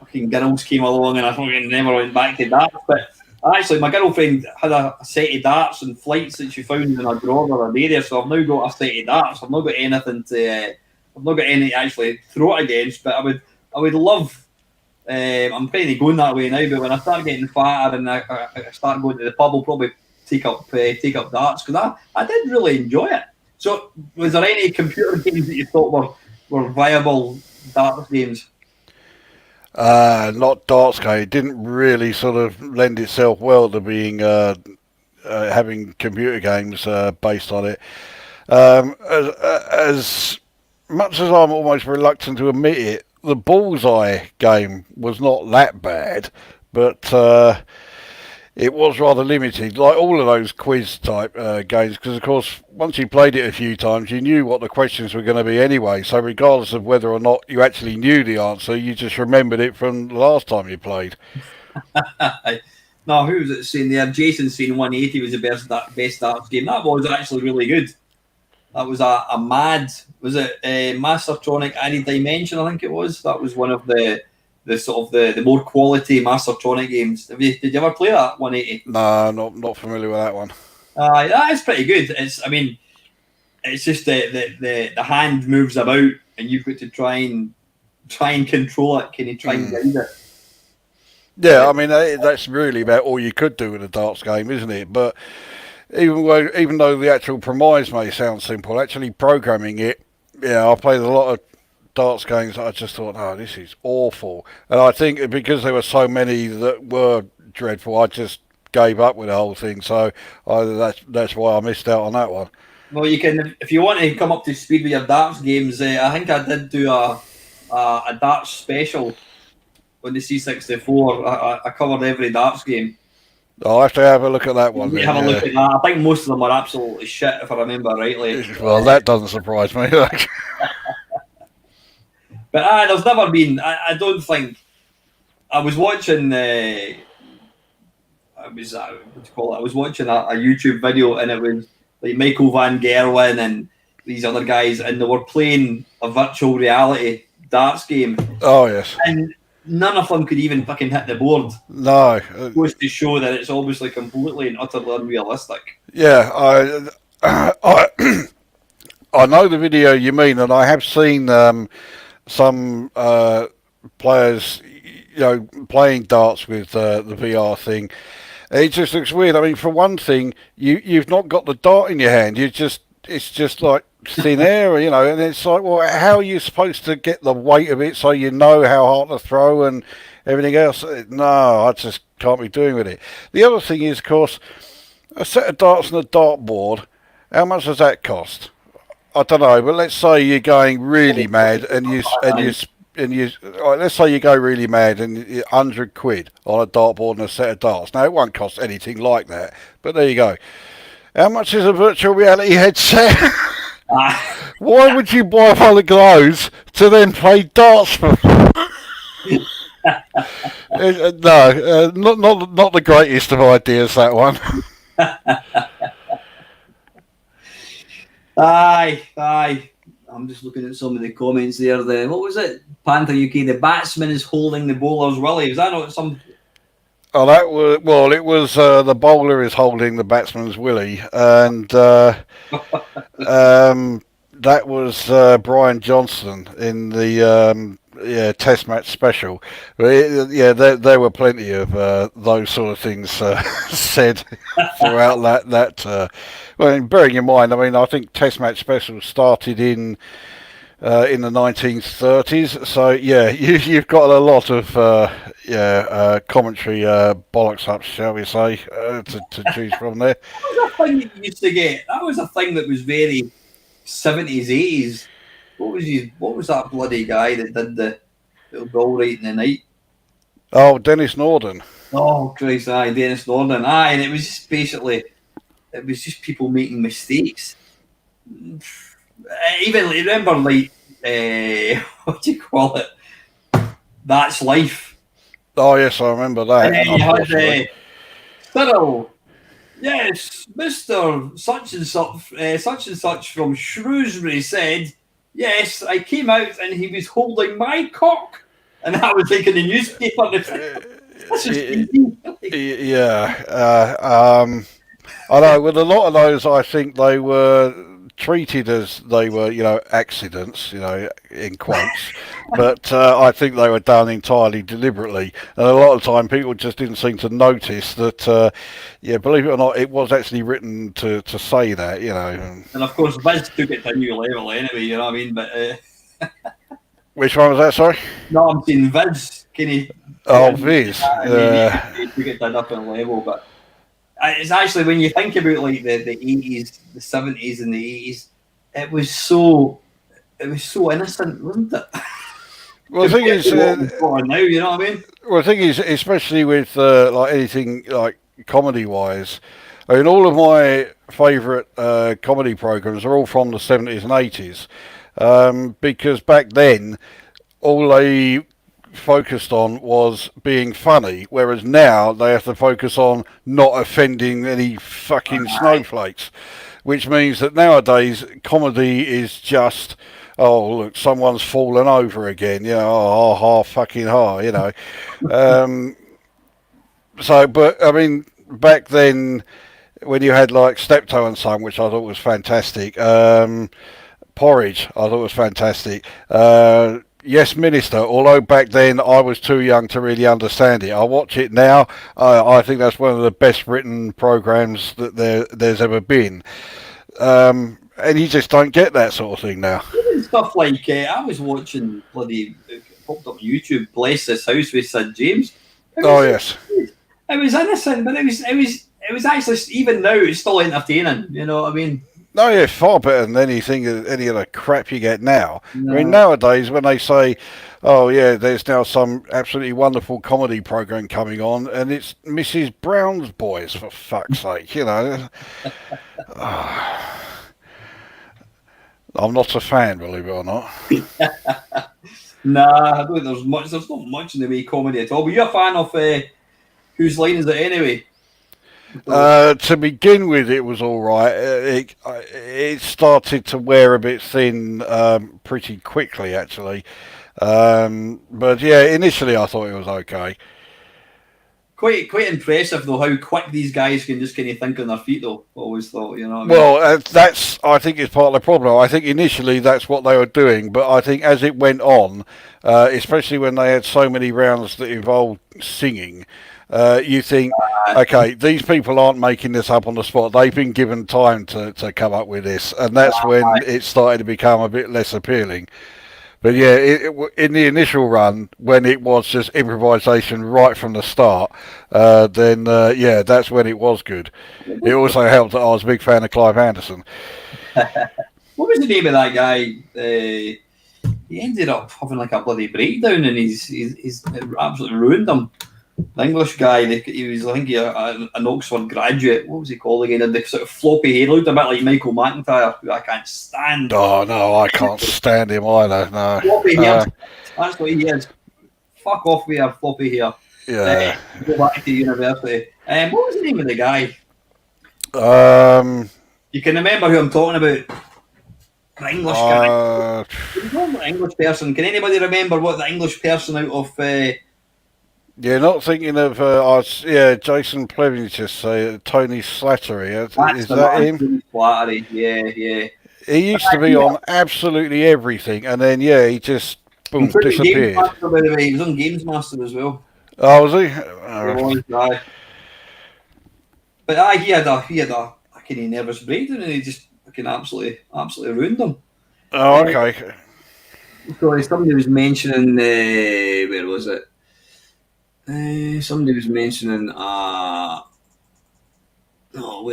fucking girls came along, and I fucking never went back to darts, but. Actually, my girlfriend had a set of darts and flights that she found in a drawer the other day there, so I've now got a set of darts. I've not got anything to, I've not got any to actually throw it against. But I would love. I'm kind of going that way now. But when I start getting fatter and I start going to the pub, I'll probably take up darts because I did really enjoy it. So, was there any computer games that you thought were viable darts games? Not darts game. It didn't really sort of lend itself well to being having computer games based on it. As much as I'm almost reluctant to admit it, the Bullseye game was not that bad, but it was rather limited, like all of those quiz type games, because of course once you played it a few times you knew what the questions were going to be anyway, so regardless of whether or not you actually knew the answer, you just remembered it from the last time you played. No, who was it saying there? Jason saying 180 was the best darts game. That was actually really good. That was a mad, was it Mastertronic Any Dimension, I think it was. That was one of the sort of the more quality Mastertronic games. Did you ever play that 180? No, not familiar with that one. That is pretty good. It's just the hand moves about and you've got to try and control it. Can you try and guide it? Yeah, I mean that's really about all you could do with a darts game, isn't it? But even though the actual premise may sound simple, actually programming it, yeah, I played a lot of darts games that I just thought, oh, this is awful. And I think because there were so many that were dreadful, I just gave up with the whole thing. So that's why I missed out on that one. Well, you can, if you want to come up to speed with your darts games, I think I did do a darts special on the C64. I covered every darts game. I'll have to have a look at that one. Have a look at that. I think most of them are absolutely shit, if I remember rightly. Well, that doesn't surprise me. But there's never been. I don't think. I was watching. I was watching a YouTube video, and it was like Michael Van Gerwen and these other guys, and they were playing a virtual reality darts game. Oh yes. And none of them could even fucking hit the board. No. It goes to show that it's obviously completely and utterly unrealistic. Yeah, I know the video you mean, and I have seen some players, playing darts with the VR thing. It just looks weird. I mean, for one thing, you've not got the dart in your hand. It's just like thin air, and it's like, well, how are you supposed to get the weight of it so you know how hard to throw and everything else? No, I just can't be doing with it. The other thing is, of course, a set of darts and a dartboard. How much does that cost? I don't know, but let's say you're going really mad and let's say you go really mad and £100 on a dartboard and a set of darts. Now it won't cost anything like that, but there you go. How much is a virtual reality headset? Why would you buy one of those to then play darts for? No, not the greatest of ideas, that one. Aye. I'm just looking at some of the comments there. What was it? Panther UK. The batsman is holding the bowler's willy. Was that not some? Oh, it was the bowler is holding the batsman's willy, and that was Brian Johnson in the Test match special. There were plenty of those sort of things said throughout that. Well, bearing in mind, I mean, I think Test match specials started in the 1930s. So yeah, you've got a lot of commentary bollocks ups, shall we say, to choose from there. That was a thing that you used to get. That was a thing that was very 70s, 80s. What was that bloody guy that did the goal right in the night? Oh, Dennis Norden. Oh Christ, aye, Dennis Norden, aye, and it was just basically it was just people making mistakes. Even remember, like, what do you call it? That's life. Oh yes, I remember And that. then you had Unfortunately, Cyril. Yes, Mister such and such from Shrewsbury said, "Yes, I came out and he was holding my cock," and I was like in the newspaper. This is easy. yeah. I know. With a lot of those, I think they were treated as they were, accidents, in quotes. But I think they were done entirely deliberately, and a lot of the time people just didn't seem to notice that. Yeah, believe it or not, it was actually written to say that, And of course, Viz took it to a new level anyway. You know what I mean? But Which one was that? Sorry. no, I'm saying Viz. Can he? Oh, Viz. And he took it to a different level. But it's actually when you think about like the 80s, the 70s, and the 80s, it was so innocent, wasn't it? Well, the thing is, now, you know what I mean? well, the thing is, especially with like anything like comedy-wise, I mean, all of my favourite comedy programs are all from the 70s and 80s, because back then all they focused on was being funny, whereas now they have to focus on not offending any fucking snowflakes, which means that nowadays comedy is just, oh look, someone's fallen over again, oh, fucking so, but I mean, back then when you had like Steptoe and Son, which I thought was fantastic, Porridge, I thought was fantastic. Yes, Minister, although back then I was too young to really understand it. I watch it now. I think that's one of the best written programs that there's ever been. And you just don't get that sort of thing now. Even stuff like I was watching bloody popped up YouTube. Bless This House with Sid James. Oh yes, it was innocent, but it was actually even now it's still entertaining. You know what I mean? no, yeah, far better than anything, any of the crap you get now. No. I mean, nowadays when they say, "Oh yeah, there's now some absolutely wonderful comedy program coming on," and it's Mrs. Brown's Boys, for fuck's sake, I'm not a fan, believe it or not. Nah, I don't think there's much. There's not much in the way of comedy at all. But you're a fan of Whose Line Is It Anyway? To begin with, it was all right. It started to wear a bit thin pretty quickly, actually. But yeah, initially I thought it was okay. Quite impressive though how quick these guys can just kind of think on their feet though. Always thought, you know. What I mean? Well, that's I think is part of the problem. I think initially that's what they were doing, but I think as it went on, especially when they had so many rounds that involved singing. You think, okay, these people aren't making this up on the spot. They've been given time to come up with this, and that's when it started to become a bit less appealing. But yeah, in the initial run, when it was just improvisation right from the start, then yeah, that's when it was good. It also helped that I was a big fan of Clive Anderson. What was the name of that guy? He ended up having like a bloody breakdown, and he's absolutely ruined him. The English guy, he was, I think, an Oxford graduate. What was he called again? And the sort of floppy hair, looked a bit like Michael McIntyre, who I can't stand. Oh no, I can't stand him either. No, floppy hair. That's what he is. Fuck off with your floppy hair. Yeah. Go back to university. What was the name of the guy? You can remember who I'm talking about. The English guy. The English person. Can anybody remember what the English person out of? You're not thinking of, Jason Plevin just say Tony Slattery. Is that him? Tony Slattery, yeah. He used to be on absolutely everything, and then, he just, boom, disappeared. Master, by the way. He was on Games Master as well. Oh, was he? But he had a kind of nervous breakdown, and he just fucking absolutely ruined him. Oh, okay. Sorry, somebody was mentioning, where was it? Somebody was mentioning, where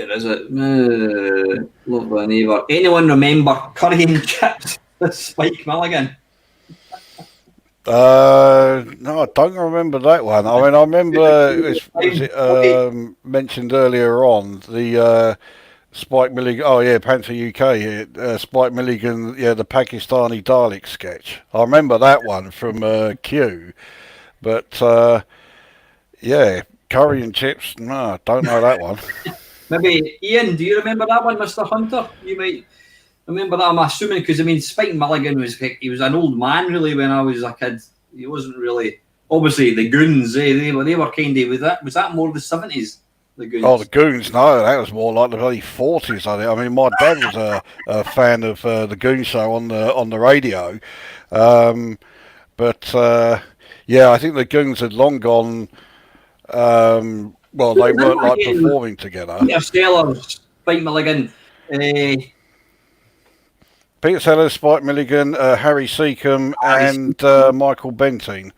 is it? Love a neighbour. Anyone remember curry and chips? Spike Milligan. No, I don't remember that one. I mean, I remember was it mentioned earlier on the Spike Milligan. Oh yeah, Panther UK. Spike Milligan. Yeah, the Pakistani Dalek sketch. I remember that one from Q. But yeah, curry and chips. No, don't know that one. Maybe Ian, do you remember that one, Mr. Hunter? You might remember that. I'm assuming because I mean, Spike Milligan was an old man really when I was a kid. He wasn't really obviously the Goons. They were kind of was that more the 70s? The Goons. Oh, the Goons. No, that was more like the bloody 40s. I mean, my dad was a fan of the Goon Show on the radio, but yeah, I think the Goons had long gone. Well, they weren't like performing together. Peter Sellers, Spike Milligan. Peter Sellers, Spike Milligan, Harry Seacombe, and Michael Bentine.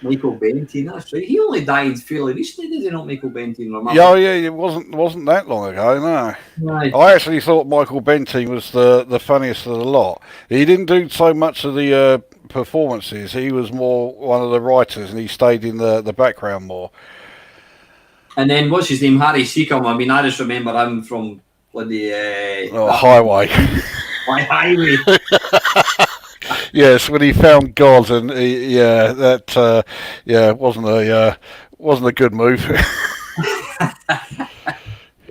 Michael Bentine, that's right. He only died fairly recently, did he not, Michael Bentine? Yeah, it wasn't that long ago, no. Right. I actually thought Michael Bentine was the funniest of the lot. He didn't do so much of the performances. He was more one of the writers, and he stayed in the background more. And then what's his name, Harry Seacombe? I mean, I just remember him from bloody Highway. My Highway. Yes, when he found God, and that wasn't a good move.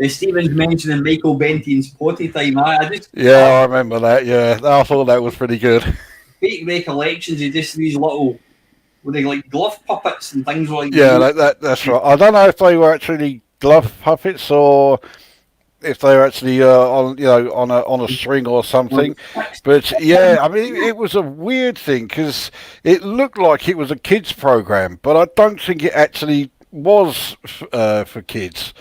Stephen's mentioning Michael Bentine's potty time. I remember that. Yeah, I thought that was pretty good. Fake recollections. He just these little, were they like glove puppets and things like? Yeah, that's right. I don't know if they were actually glove puppets or if they were actually on a string or something. But yeah, I mean, it was a weird thing because it looked like it was a kids program, but I don't think it actually was for kids.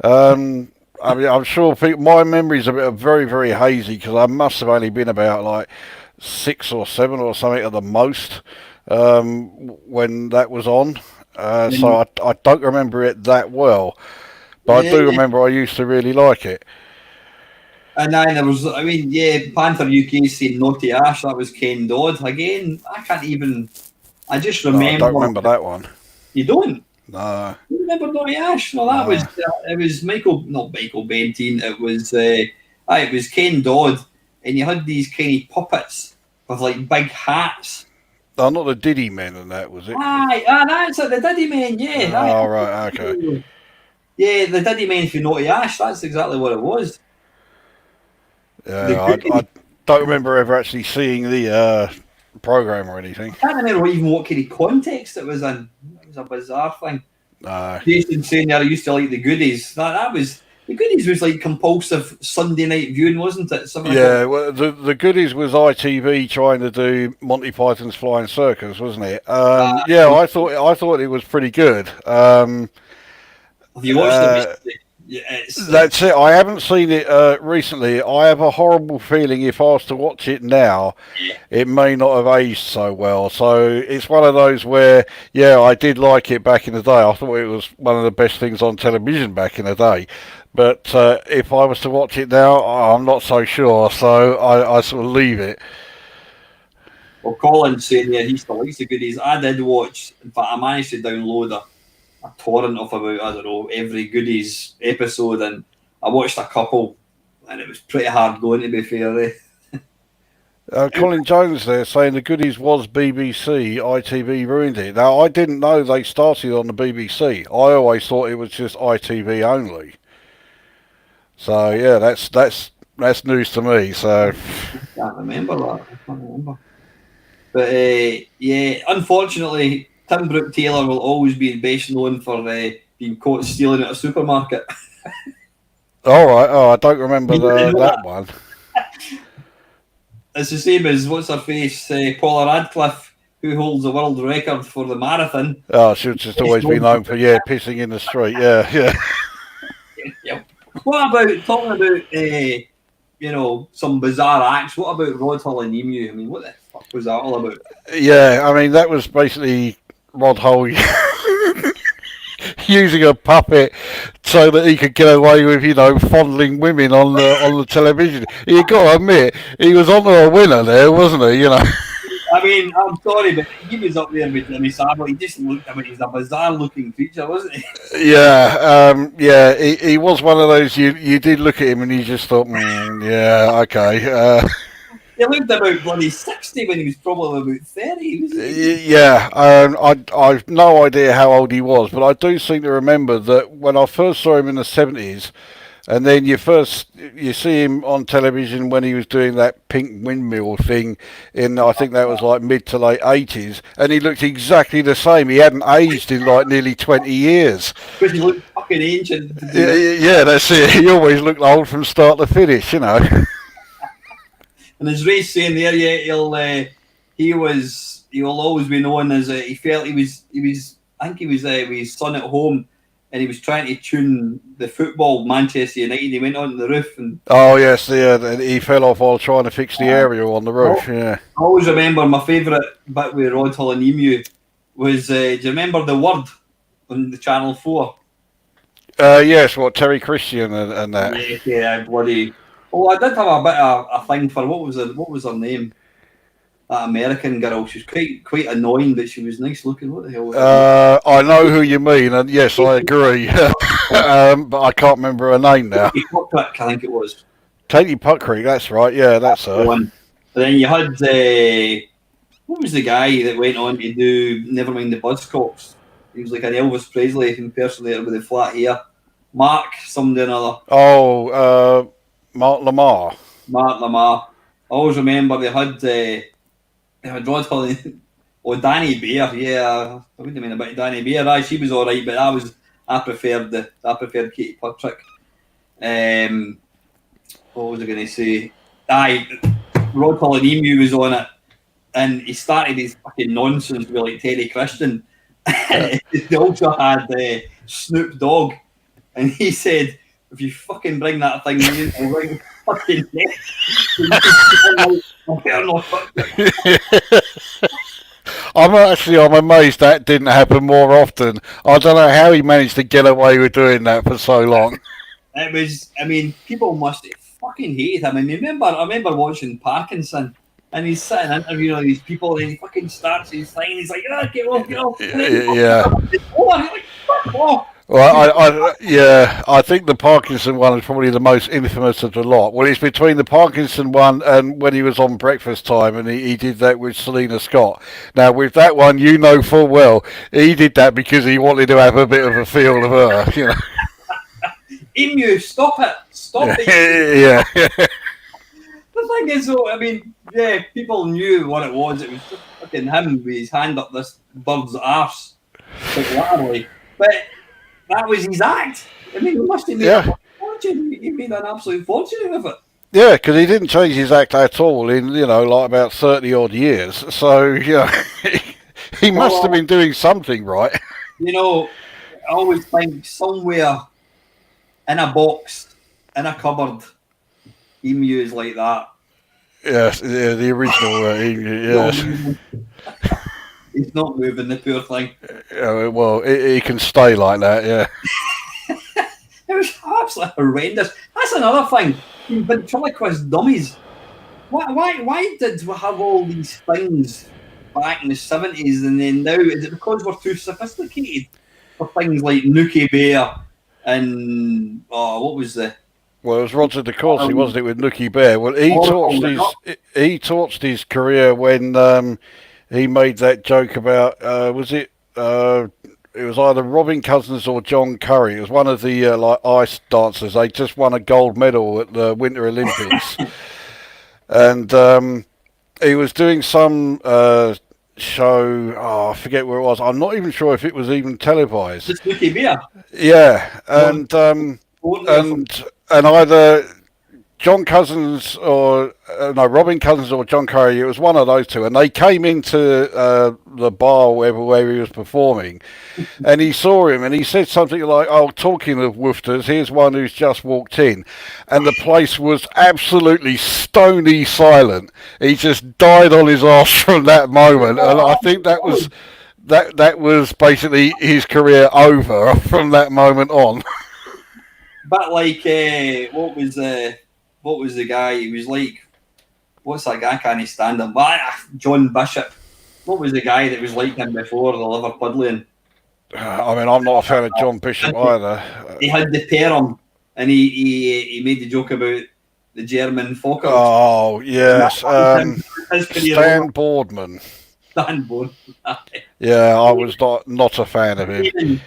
I mean, I'm sure my memories are very, very hazy because I must have only been about like 6 or 7 or something at the most when that was on. So I don't remember it that well. But I do remember I used to really like it. And then there was, Panther UK saying Naughty Ash, that was Ken Dodd. Again, I just remember. No, I don't remember that one. You don't? No. You remember Naughty Ash? No, that was, it was not Michael Bentine, it was Ken Dodd, and you had these kind of puppets with like big hats. Oh, not the Diddy Men and that, was it? That's it, the Diddy Men, yeah. Oh, right, okay. Yeah, the Diddy Men for Naughty Ash, that's exactly what it was. Yeah, I don't remember ever actually seeing the program or anything. I can't remember even what kind of context it was in. It was a bizarre thing. Jason saying I used to like the Goodies. The Goodies was like compulsive Sunday night viewing, wasn't it? Well, the Goodies was ITV trying to do Monty Python's Flying Circus, wasn't it? I thought it was pretty good. Have you watched it? That's it. I haven't seen it recently. I have a horrible feeling if I was to watch it now, it may not have aged so well. So it's one of those where, I did like it back in the day. I thought it was one of the best things on television back in the day. But if I was to watch it now, I'm not so sure. So I sort of leave it. Well, Colin's saying he still likes the Goodies. I did watch. In fact, I managed to download a torrent of about, I don't know, every Goodies episode, and I watched a couple, and it was pretty hard going, to be fair. Colin Jones there saying the Goodies was BBC, ITV ruined it. Now, I didn't know they started on the BBC. I always thought it was just ITV only. So yeah, that's news to me. So I can't remember that. But unfortunately, Tim Brooke Taylor will always be best known for being caught stealing at a supermarket. All right. Oh, I don't remember that one. It's the same as what's her face, Paula Radcliffe, who holds the world record for the marathon. Oh, she's just always been known for pissing in the street. Yeah. What about talking about some bizarre acts? What about Rod Hull and Emu? I mean, what the fuck was that all about? Yeah, I mean that was basically Rod Hull using a puppet so that he could get away with, fondling women on the television. You got to admit, he was on a winner there, wasn't he? I mean, I'm sorry, but he was up there with Jimmy Savile. He just looked, he's a bizarre looking creature, wasn't he? Yeah, he was one of those, you did look at him and you just thought, yeah, okay. He looked about bloody 60 when he was probably about 30. Yeah, I've no idea how old he was, but I do seem to remember that when I first saw him in the 70s, and then you see him on television when he was doing that pink windmill thing I think that was like mid to late 80s, and he looked exactly the same. He hadn't aged in like nearly 20 years. Because he looked fucking ancient. Yeah, that's it. He always looked old from start to finish, And as Ray's saying there, yeah, he'll always be known as he felt he was I think he was with his son at home, and he was trying to tune the football Manchester United. He went on the roof and he fell off while trying to fix the aerial on the roof. Yeah, I always remember my favourite bit with Rod Hull and Emu was do you remember The Word on the Channel 4? Yes, Terry Christian and that. Yeah, bloody. Oh, I did have a bit of a thing for what was her name? That American girl. She was quite annoying, but she was nice looking. What the hell was her I know who you mean, and yes, I agree. But I can't remember her name now. I think it was. Katie Puckrick, that's right. Yeah, that's her. And then you had what was the guy that went on to do Nevermind the Buzzcocks? He was like an Elvis Presley impersonator with the flat hair. Mark something or another. Oh, Mark Lamar. Mark Lamar. I always remember they had Rod Hull or Danny Bear. Yeah, I wouldn't mean about Danny Bear. Aye, she was all right, but I preferred Katie Puckrick. What was I going to say? Aye, Rod Hull and Emu was on it, and he started his fucking nonsense with like Terry Christian. They also had Snoop Dogg, and he said, "If you fucking bring that thing in, I'll ring your fucking neck." I'm amazed that didn't happen more often. I don't know how he managed to get away with doing that for so long. It was, people must fucking hate him. I remember watching Parkinson, and he's sitting interviewing all these people, and he fucking starts his thing, and he's like, get off. Yeah. Like, fuck off. Well, I think the Parkinson one is probably the most infamous of the lot. Well, it's between the Parkinson one and when he was on Breakfast Time, and he did that with Selena Scott. Now, with that one, you know full well, he did that because he wanted to have a bit of a feel of her, Emu, stop it. Yeah. The thing is, though, people knew what it was. It was just fucking him with his hand up this bird's arse, like literally. But that was his act. He must have made a fortune. He made an absolute fortune of it. Yeah, because he didn't change his act at all in, like about 30 odd years. So, he must have been doing something right. I always think somewhere in a box, in a cupboard, Emu is like that. Yes, the original Emu, yes. He's not moving, the poor thing. Well, he can stay like that, yeah. It was absolutely horrendous. That's another thing. Ventriloquist dummies. Why did we have all these things back in the 70s and then now? Is it because we're too sophisticated for things like Nookie Bear and what was the? Well, it was Roger De Courcy, wasn't it, with Nookie Bear? Well, he torched his career when he made that joke about it was either Robin Cousins or John Curry. It was one of the ice dancers. They just won a gold medal at the Winter Olympics, and he was doing some show. I forget where it was. I'm not even sure if it was even televised. Just Nookie Bear. Yeah, and either John Cousins or Robin Cousins or John Curry, it was one of those two, and they came into the bar where he was performing, and he saw him, and he said something like, "Oh, talking of woofters, here's one who's just walked in," and the place was absolutely stony silent. He just died on his arse from that moment, and I think that was basically his career over from that moment on. But like, what was the guy? He was like, what's that guy? Can't stand him? John Bishop. What was the guy that was like him before, the Liverpudlian? I mean, I'm not a fan of John Bishop either. He had the pair and he made the joke about the German Fokker. Oh, yes. Stan Boardman. Stan Boardman. Yeah, I was not a fan of him.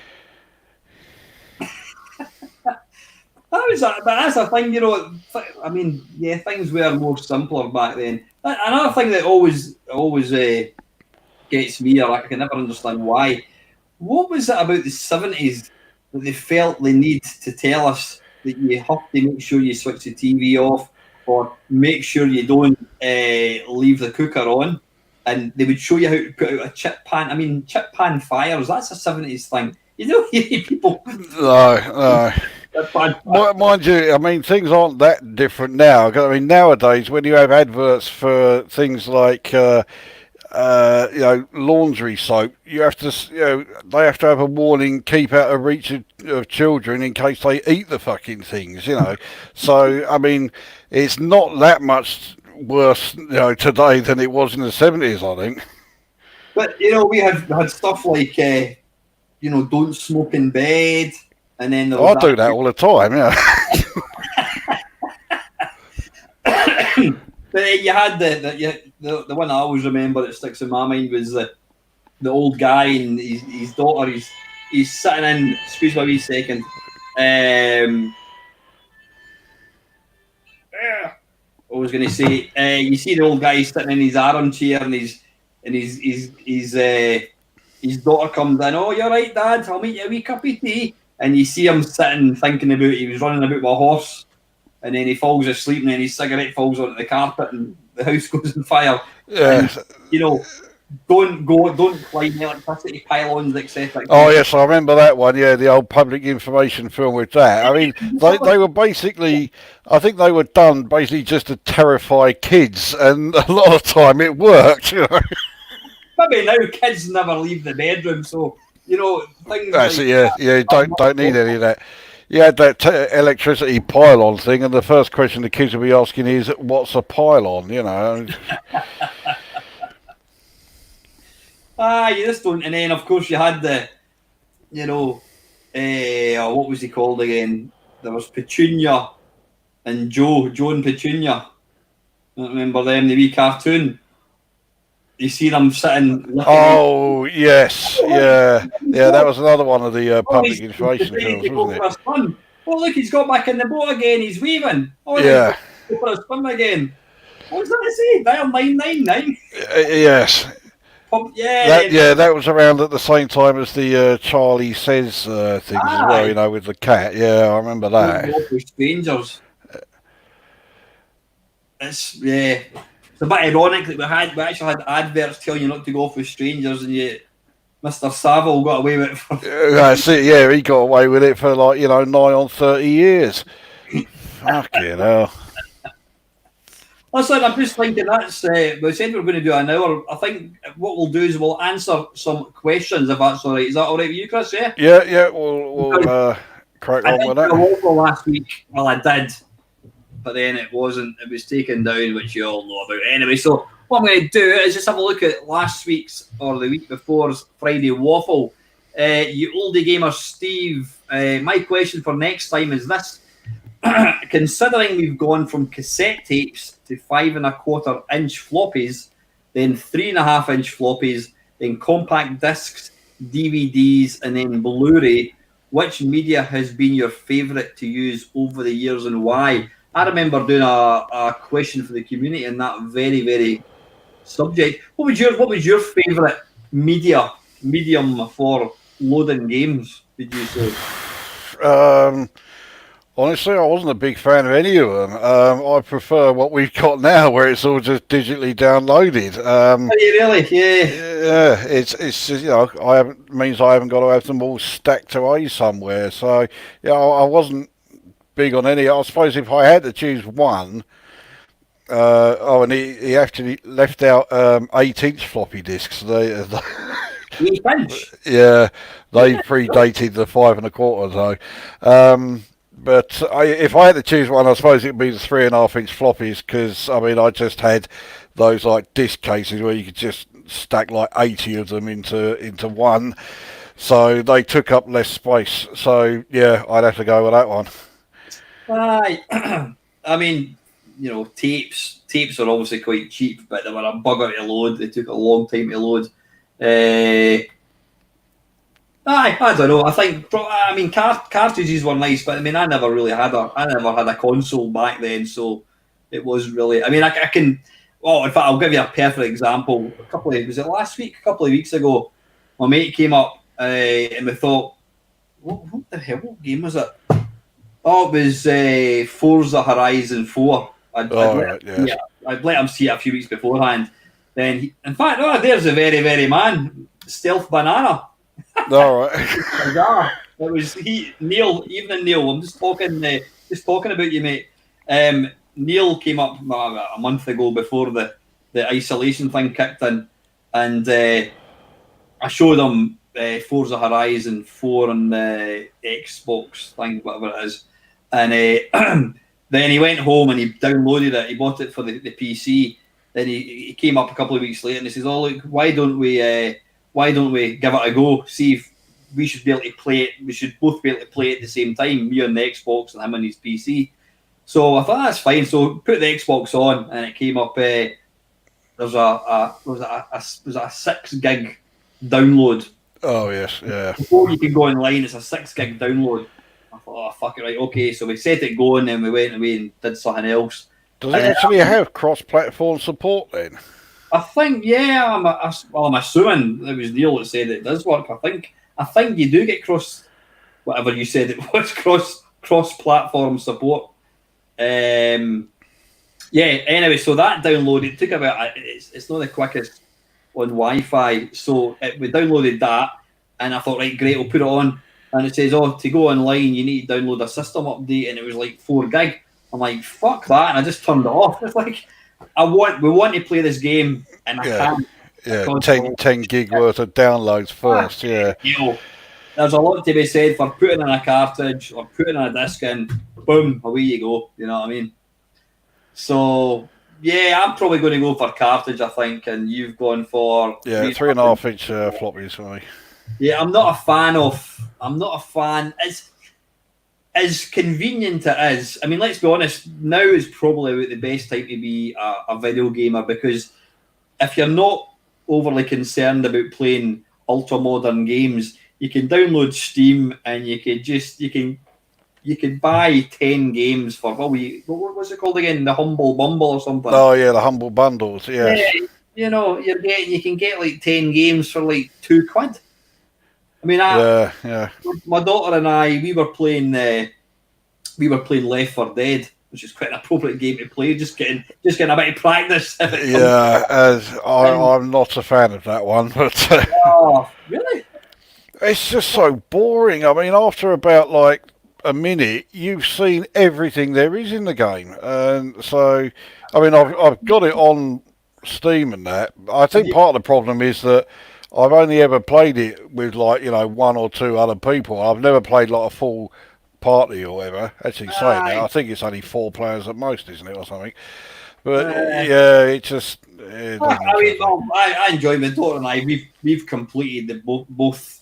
But that's a thing, you know. I mean, yeah, things were more simpler back then. Another thing that always gets me, or I can never understand why. What was it about the 70s that they felt the need to tell us that you have to make sure you switch the TV off, or make sure you don't leave the cooker on, and they would show you how to put out a chip pan. I mean, chip pan fires, that's a 70s thing. You don't hear people... No. Mind you, I mean, things aren't that different now. I mean, nowadays, when you have adverts for things like... laundry soap. You have to, they have to have a warning: keep out of reach of children in case they eat the fucking things. So I mean, it's not that much worse, today than it was in the 70s. I think. But we had stuff like, don't smoke in bed, and then I do that all the time. Yeah. But you had the one I always remember that sticks in my mind was the old guy and his daughter. He's sitting in. Excuse me a wee second. I was going to say, you see the old guy sitting in his armchair and his daughter comes in. Oh, you're right, Dad. I'll make you a wee cup of tea. And you see him sitting thinking about. He was running about with a horse. And then he falls asleep, and then his cigarette falls onto the carpet, and the house goes on fire. Yeah. And, don't climb electricity pylons, etc. Oh yes, I remember that one. Yeah, the old public information film with that. I mean, they were basically, I think they were done basically just to terrify kids, and a lot of time it worked. Maybe now kids never leave the bedroom, so things. That's like it. Yeah. Don't need any of that. You had that electricity pylon thing, and the first question the kids will be asking is, "What's a pylon?" You just don't. And then, of course, you had the, what was he called again? There was Petunia and Joe and Petunia. I remember them, the wee cartoon. You see them sitting. Oh yes, yeah. That was another one of the public information films, wasn't it? Oh look, he's got back in the boat again. He's waving. Oh yeah. He's for a swim again. What was that to say? Dial 999. Yes. That was around at the same time as the Charlie Says things as well. With the cat. Yeah, I remember that. For strangers. It's a bit ironic that we actually had adverts telling you not to go off with strangers, and yet Mr. Savile got away with it. That's it. Yeah, he got away with it for nigh on 30 years. Fucking hell. Listen, I'm just thinking we said we were going to do an hour. I think what we'll do is we'll answer some questions if that's all right. Is that all right with you, Chris? Yeah. Yeah. We'll crack on with that. I did last week. Well, I did. But then it wasn't. It was taken down, which you all know about. Anyway, so what I'm going to do is just have a look at last week's or the week before's Friday Waffle. You oldie gamer Steve, my question for next time is this. Considering we've gone from cassette tapes to 5.25-inch floppies, then 3.5-inch floppies, then compact discs, DVDs, and then Blu-ray, which media has been your favourite to use over the years and why? I remember doing a question for the community in that very, very subject. What was your favourite medium for loading games? Did you say? Honestly, I wasn't a big fan of any of them. I prefer what we've got now, where it's all just digitally downloaded. Really? Yeah. Yeah, it's means I haven't got to have them all stacked away somewhere. So yeah, I wasn't big on any. I suppose if I had to choose one, and he actually left out 8-inch floppy disks. 8-inch? Yeah, they predated the 5.25. So, But if I had to choose one, I suppose it'd be the 3.5-inch floppies because I just had those like disc cases where you could just stack like 80 of them into one, so they took up less space. So yeah, I'd have to go with that one. Aye. I mean, tapes are obviously quite cheap, but they were a bugger to load. They took a long time to load. I don't know. Cartridges were nice, but I mean, I never had a console back then, so it was really. I mean, I can. Well, in fact, I'll give you a perfect example. Was it last week? A couple of weeks ago, my mate came up and we thought, what the hell? What game was it? Oh, it was Forza Horizon 4. I'd let him see it a few weeks beforehand. Then, in fact, there's a very, very man, Stealth Banana. All right. It was Neil, evening Neil. I'm just talking about you, mate. Neil came up a month ago before the isolation thing kicked in, and I showed him Forza Horizon 4 on the Xbox thing, whatever it is, and then he went home and he downloaded it. He bought it for the PC. Then he came up a couple of weeks later and he says, "Oh look, why don't we give it a go? See if we should be able to play it. We should both be able to play it at the same time. Me on the Xbox and him on his PC." So I thought that's fine. So put the Xbox on and it came up. There's a 6 gig download. Oh yes, yeah. Before you can go online, it's a 6 gig download. I thought, oh fuck it, right, okay. So we set it going, and we went away and did something else. Does it actually have cross-platform support then? I think, yeah. I'm assuming it was Neil that said it does work. I think you do get whatever you said it was, cross-platform support. Yeah. Anyway, so that download, it took about. It's not the quickest on Wi-Fi, so we downloaded that, and I thought, right, great, we'll put it on, and it says, oh, to go online, you need to download a system update, and it was like 4 gig. I'm like, fuck that, and I just turned it off. It's like, we want to play this game, and I can't. Yeah, 10 gig worth of downloads first, yeah. There's a lot to be said for putting in a cartridge or putting in a disc in, boom, away you go, you know what I mean? So, yeah, I'm probably going to go for cartridge, I think, and you've gone for... Yeah, 3.5-inch floppies for me. Yeah, I'm not a fan. As convenient it is, I mean, let's be honest, now is probably the best time to be a video gamer, because if you're not overly concerned about playing ultra-modern games, you can download Steam and you can buy 10 games for what was it called again? The Humble Bumble or something. Oh yeah, the Humble Bundles. Yeah. You can get like 10 games for like £2. I mean, my daughter and I, we were playing Left 4 Dead, which is quite an appropriate game to play. Just getting a bit of practice. I'm not a fan of that one, but. Oh, really? It's just so boring. I mean, after about like a minute, you've seen everything there is in the game, and so I mean, I've got it on Steam and that. I think part of the problem is that I've only ever played it with like 1 or 2 other people. I've never played like a full party or whatever. Actually, saying that, I think it's only 4 players at most, isn't it, or something? But yeah, it just. I enjoy my daughter and I. We've completed both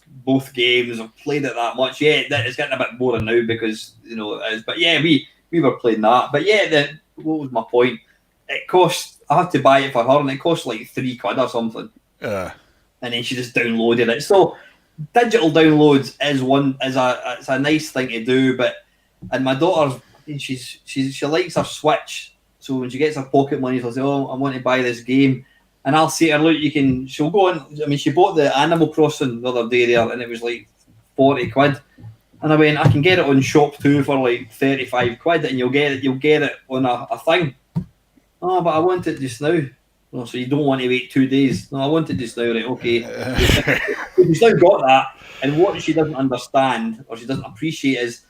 games. I've played it that much. Yeah, it's getting a bit boring now because it is. But yeah, we were playing that. But yeah, what was my point? It cost. I had to buy it for her, and it cost like £3 or something. Yeah. And then she just downloaded it. So digital downloads is a nice thing to do. And my daughter, she likes her Switch. So when she gets her pocket money, she'll say, "Oh, I want to buy this game," and I'll say to her, "Look, she'll go on." I mean, she bought the Animal Crossing the other day there, and it was like £40. And I went, "I can get it on Shop 2 for like £35, and you'll get it on a thing." "Oh, but I want it just now." "Oh, so you don't want to wait 2 days?" "No, I want it just now." "Right, okay." She's now got that, and what she doesn't understand or she doesn't appreciate is,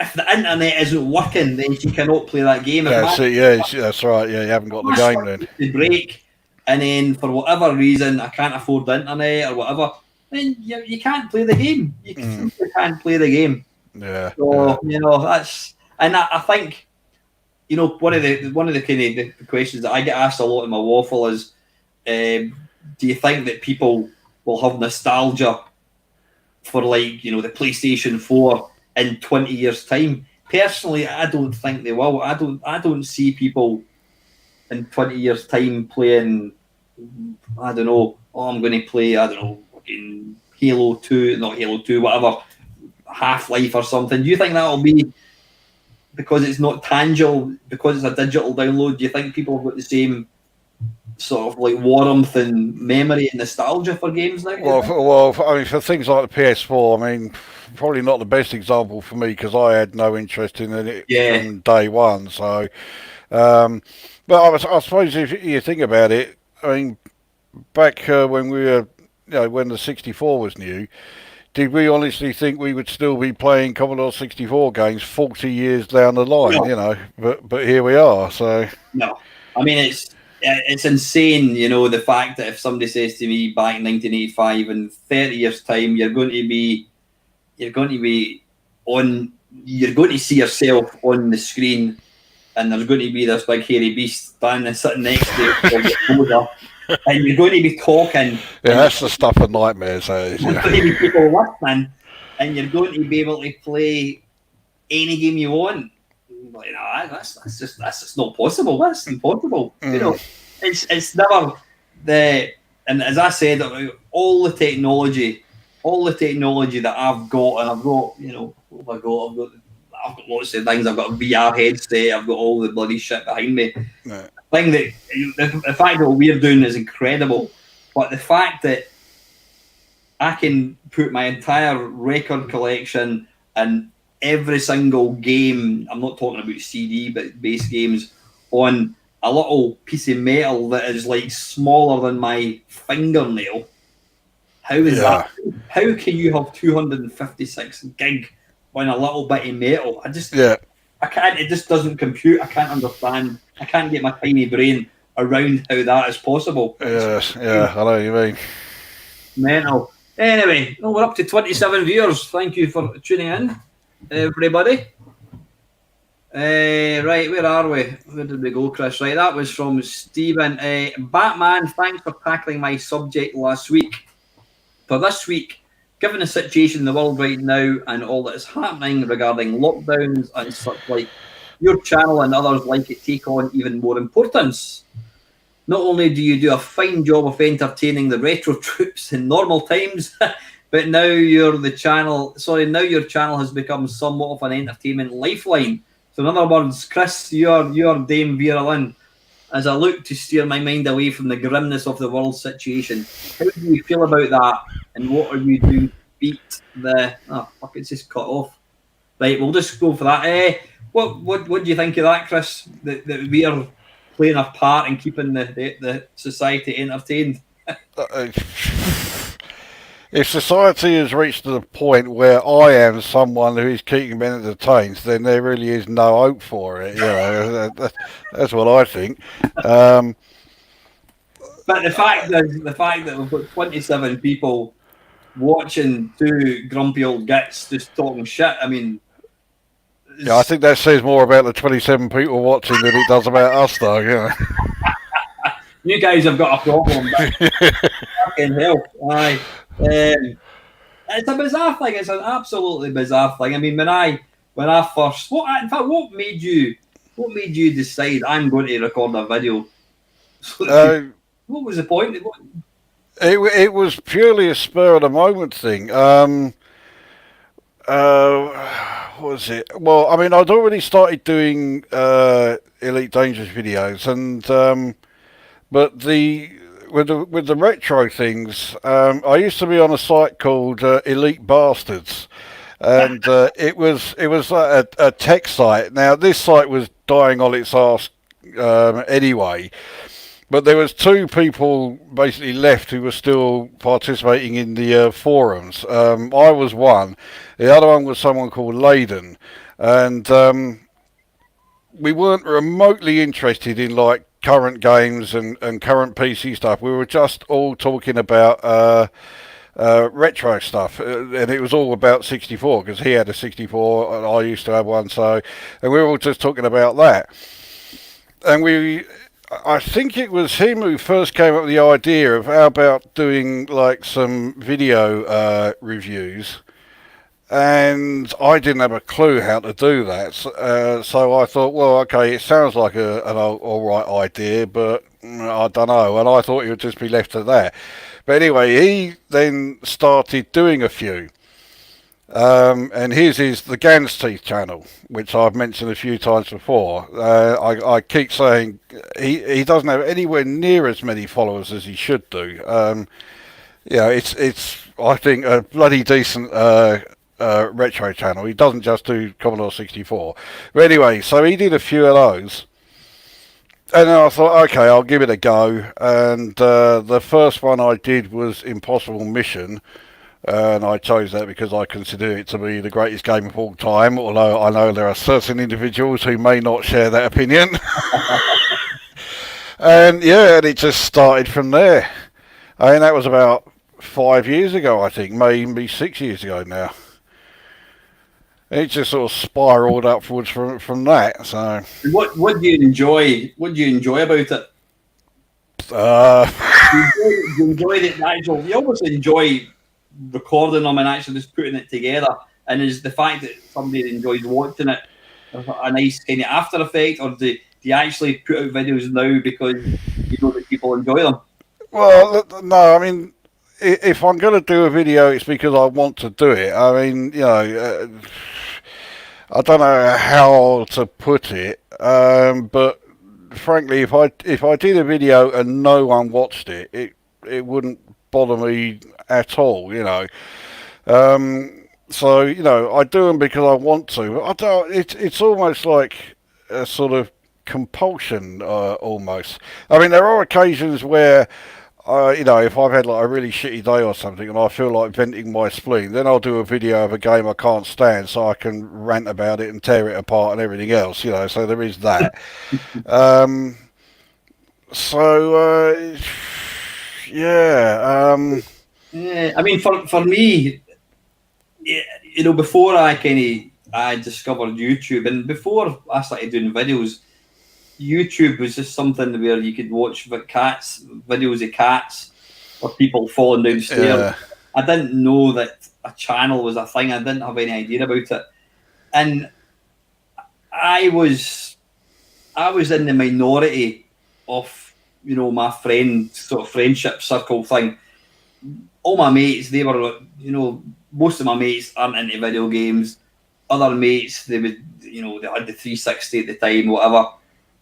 if the internet isn't working, then she cannot play that game. That's right. Yeah, you haven't got the game then. The break, and then for whatever reason, I can't afford the internet or whatever. then you can't play the game. You simply can't play the game. Yeah. So that's, and I think one of the kind of the questions that I get asked a lot in my waffle is, do you think that people will have nostalgia for the PlayStation 4 in 20 years' time? Personally, I don't think they will. I don't see people in 20 years' time playing, I don't know, I'm going to play, I don't know, fucking Halo 2, not Halo 2, whatever, Half-Life or something. Do you think that'll be because it's not tangible, because it's a digital download? Do you think people have got the same sort of warmth and memory and nostalgia for games now? Well, I mean, for things like the PS4, I mean, probably not the best example for me because I had no interest in it from day one. So, but I suppose if you think about it, I mean, back when we were, when the 64 was new, did we honestly think we would still be playing Commodore 64 games 40 years down the line? No. But here we are. So no, I mean it's insane, the fact that if somebody says to me back in 1985, in 30 years' time, you're going to see yourself on the screen, and there's going to be this big hairy beast standing sitting next to you, and you're going to be talking. Yeah, that's the stuff of nightmares. There's going to be people listening, and you're going to be able to play any game you want. Like, that's just not possible. That's impossible. It's never and as I said, all the technology that I've got, and I've got, what have I got? I've got lots of things. I've got a VR headset. I've got all the bloody shit behind me. Right. The fact that what we're doing is incredible, but the fact that I can put my entire record collection and every single game, I'm not talking about CD, but base games, on a little piece of metal that is smaller than my fingernail. How is that? How can you have 256 gig on a little bit of metal? I can't. It just doesn't compute. I can't understand. I can't get my tiny brain around how that is possible. Yes, I know what you mean. Mental. Anyway, we're up to 27 viewers. Thank you for tuning in, everybody. Right, where are we? Where did we go, Chris? Right, that was from Stephen. Batman, thanks for tackling my subject last week. For this week, given the situation in the world right now and all that is happening regarding lockdowns and such your channel and others like it take on even more importance. Not only do you do a fine job of entertaining the retro troops in normal times, but now your channel has become somewhat of an entertainment lifeline. So in other words, Chris, you're Dame Vera Lynn, as I look to steer my mind away from the grimness of the world situation. How do you feel about that? And what are you doing to beat the... Oh, fuck, it's just cut off. Right, we'll just go for that. What do you think of that, Chris? That we are playing a part in keeping the society entertained? If society has reached to the point where I am someone who is keeping men entertained, then there really is no hope for it. That's what I think. But the fact that we've got 27 people watching two grumpy old gits just talking shit, I mean... I think that says more about the 27 people watching than it does about us, though, You guys have got a problem. Fucking hell. Aye. It's a bizarre thing. It's an absolutely bizarre thing. I mean, when I first... what made you decide I'm going to record a video? What was the point? It was purely a spur of the moment thing. What was it? Well, I mean, I'd already started doing Elite Dangerous videos, and but with the retro things, I used to be on a site called Elite Bastards, and it was like a tech site. Now, this site was dying on its arse anyway. But there was two people basically left who were still participating in the forums. I was one. The other one was someone called Layden. And we weren't remotely interested in current games and current PC stuff. We were just all talking about retro stuff, and it was all about 64 because he had a 64 and I used to have one. So, and we were all just talking about that, and I think it was him who first came up with the idea of how about doing like some video reviews, and I didn't have a clue how to do that. So I thought, well, okay, it sounds like an all right idea, but I don't know. And I thought it would just be left to that. But anyway, he then started doing a few. And his is the Gans Teeth channel, which I've mentioned a few times before. I keep saying he doesn't have anywhere near as many followers as he should do. It's I think a bloody decent retro channel. He doesn't just do Commodore 64. But anyway, so he did a few of those. And then I thought, okay, I'll give it a go. And the first one I did was Impossible Mission. And I chose that because I consider it to be the greatest game of all time, although I know there are certain individuals who may not share that opinion. And and it just started from there. I mean, that was about 5 years ago, I think, maybe 6 years ago now. It just sort of spiraled upwards from that. So, what do you enjoy? What do you enjoy about it? You enjoy the actual. You almost enjoy recording them and actually just putting it together. And is the fact that somebody enjoys watching it a nice kind of after effect, or do you actually put out videos now because you know that people enjoy them? Well, no, I mean, if I'm going to do a video, it's because I want to do it. I mean, I don't know how to put it, but frankly, if I did a video and no one watched it, it wouldn't bother me at all, So I do them because I want to. But I don't. It's almost like a sort of compulsion, almost. I mean, there are occasions where if I've had like a really shitty day or something and I feel like venting my spleen, then I'll do a video of a game I can't stand so I can rant about it and tear it apart and everything else, so there is that. Yeah, I mean, for me, before I discovered YouTube, and before I started doing videos, YouTube was just something where you could watch videos of cats or people falling down the stairs. Yeah. I didn't know that a channel was a thing. I didn't have any idea about it, and I was in the minority of my friendship circle thing. All my mates, they were most of my mates aren't into video games. Other mates, they had the 360 at the time, whatever.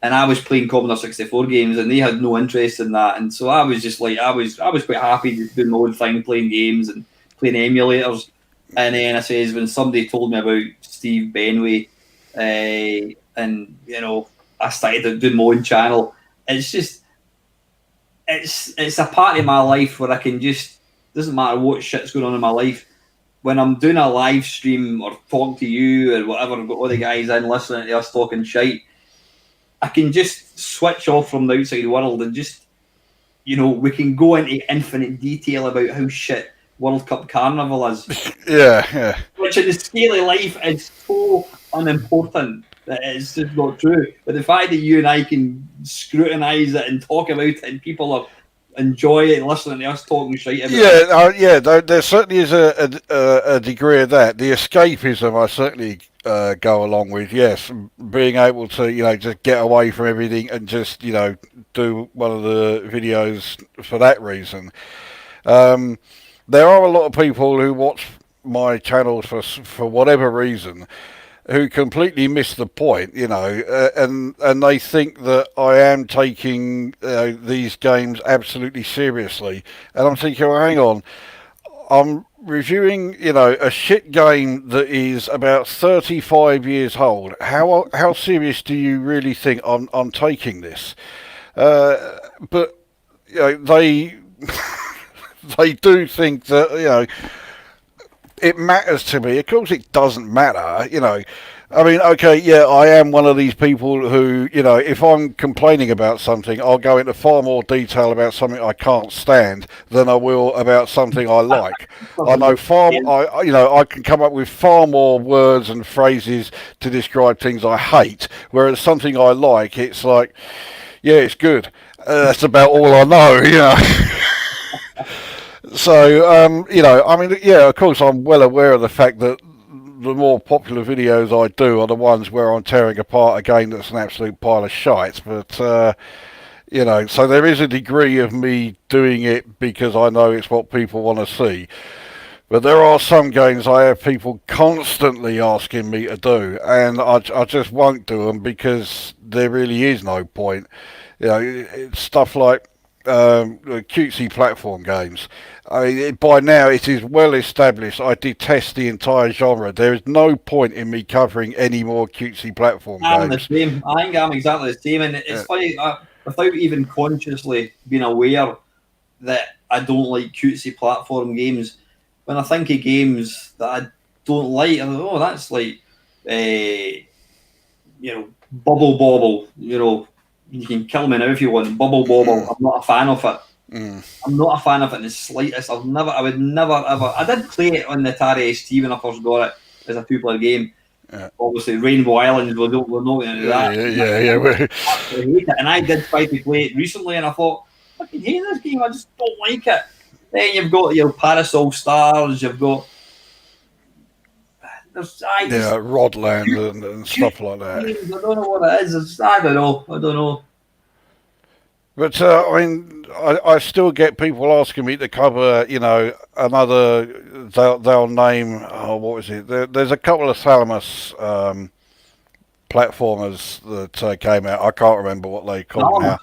And I was playing Commodore 64 games, and they had no interest in that. And so I was just like, I was quite happy just doing my own thing, playing games and playing emulators. And then I says, when somebody told me about Steve Benway, and I started doing my own channel. It's just, it's a part of my life where I can just, doesn't matter what shit's going on in my life. When I'm doing a live stream or talking to you or whatever, I've got all the guys in listening to us talking shite, I can just switch off from the outside world and just, we can go into infinite detail about how shit World Cup Carnival is. Yeah. Which in the scale of life is so unimportant that it's just not true. But the fact that you and I can scrutinise it and talk about it and people are enjoy it, listening to us talking shit about it. There certainly is a degree of that. The escapism I certainly go along with, yes. Being able to, just get away from everything and just, do one of the videos for that reason. There are a lot of people who watch my channels for whatever reason who completely miss the point, and they think that I am taking these games absolutely seriously. And I'm thinking, well, hang on, I'm reviewing, a shit game that is about 35 years old. How serious do you really think I'm taking this? But they they do think that it matters to me. Of course, it doesn't matter. I mean, okay, yeah, I am one of these people who, if I'm complaining about something, I'll go into far more detail about something I can't stand than I will about something I like. I know I can come up with far more words and phrases to describe things I hate, whereas something I like, it's like, yeah, it's good. That's about all I know. So, I mean, yeah, of course, I'm well aware of the fact that the more popular videos I do are the ones where I'm tearing apart a game that's an absolute pile of shite. But, so there is a degree of me doing it because I know it's what people want to see. But there are some games I have people constantly asking me to do, and I just won't do them because there really is no point. It's stuff like cutesy platform games. I mean, by now it is well established. I detest the entire genre. There is no point in me covering any more cutesy platform I'm the games. same. I think I'm exactly the same, and it's Uh, funny without even consciously being aware that I don't like cutesy platform games. When I think of games that I don't like, I'm like, oh, that's like, Bubble Bobble. You can kill me now if you want. Bubble Bobble. I'm not a fan of it. mm, I'm not a fan of it in the slightest. I would never ever. I did play it on the Atari ST when I first got it as a two-player game. yeah, Obviously, Rainbow Islands. We're not going to do that. yeah. I hate it, and I did try to play it recently, and I thought, I fucking hate this game. I just don't like it. Then you've got your Parasol Stars. You've got there's I just Yeah, Rodland and cute stuff like that. games. I don't know what it is. I don't know. I don't know. But I mean, I still get people asking me to cover, another. They'll name. Oh, what was it? There's a couple of Salamis platformers that came out. I can't remember what they call No, now.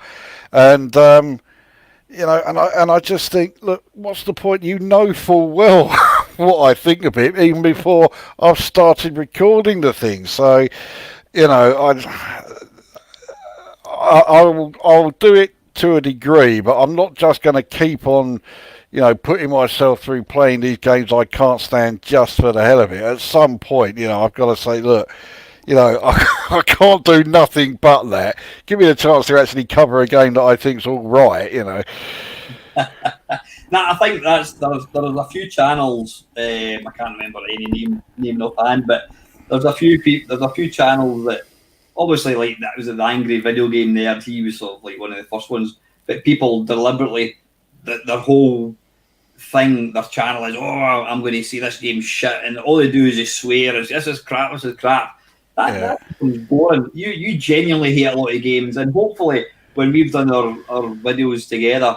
And and I just think, look, what's the point? You know full well what I think of it, even before I've started recording the thing. So, I'll do it to a degree, but I'm not just going to keep on, putting myself through playing these games I can't stand just for the hell of it. At some point, I've got to say, look, I can't do nothing but that. Give me a chance to actually cover a game that I think's all right. nah, I think there's a few channels. I can't remember any name offhand, but there's a few channels that obviously like that was the angry video game there. He was sort of like one of the first ones, but people deliberately their whole thing, their channel is, I'm going to see this game shit, and all they do is just swear. This is crap. This is crap. Yeah. That becomes boring. You genuinely hate a lot of games, and hopefully when we've done our videos together,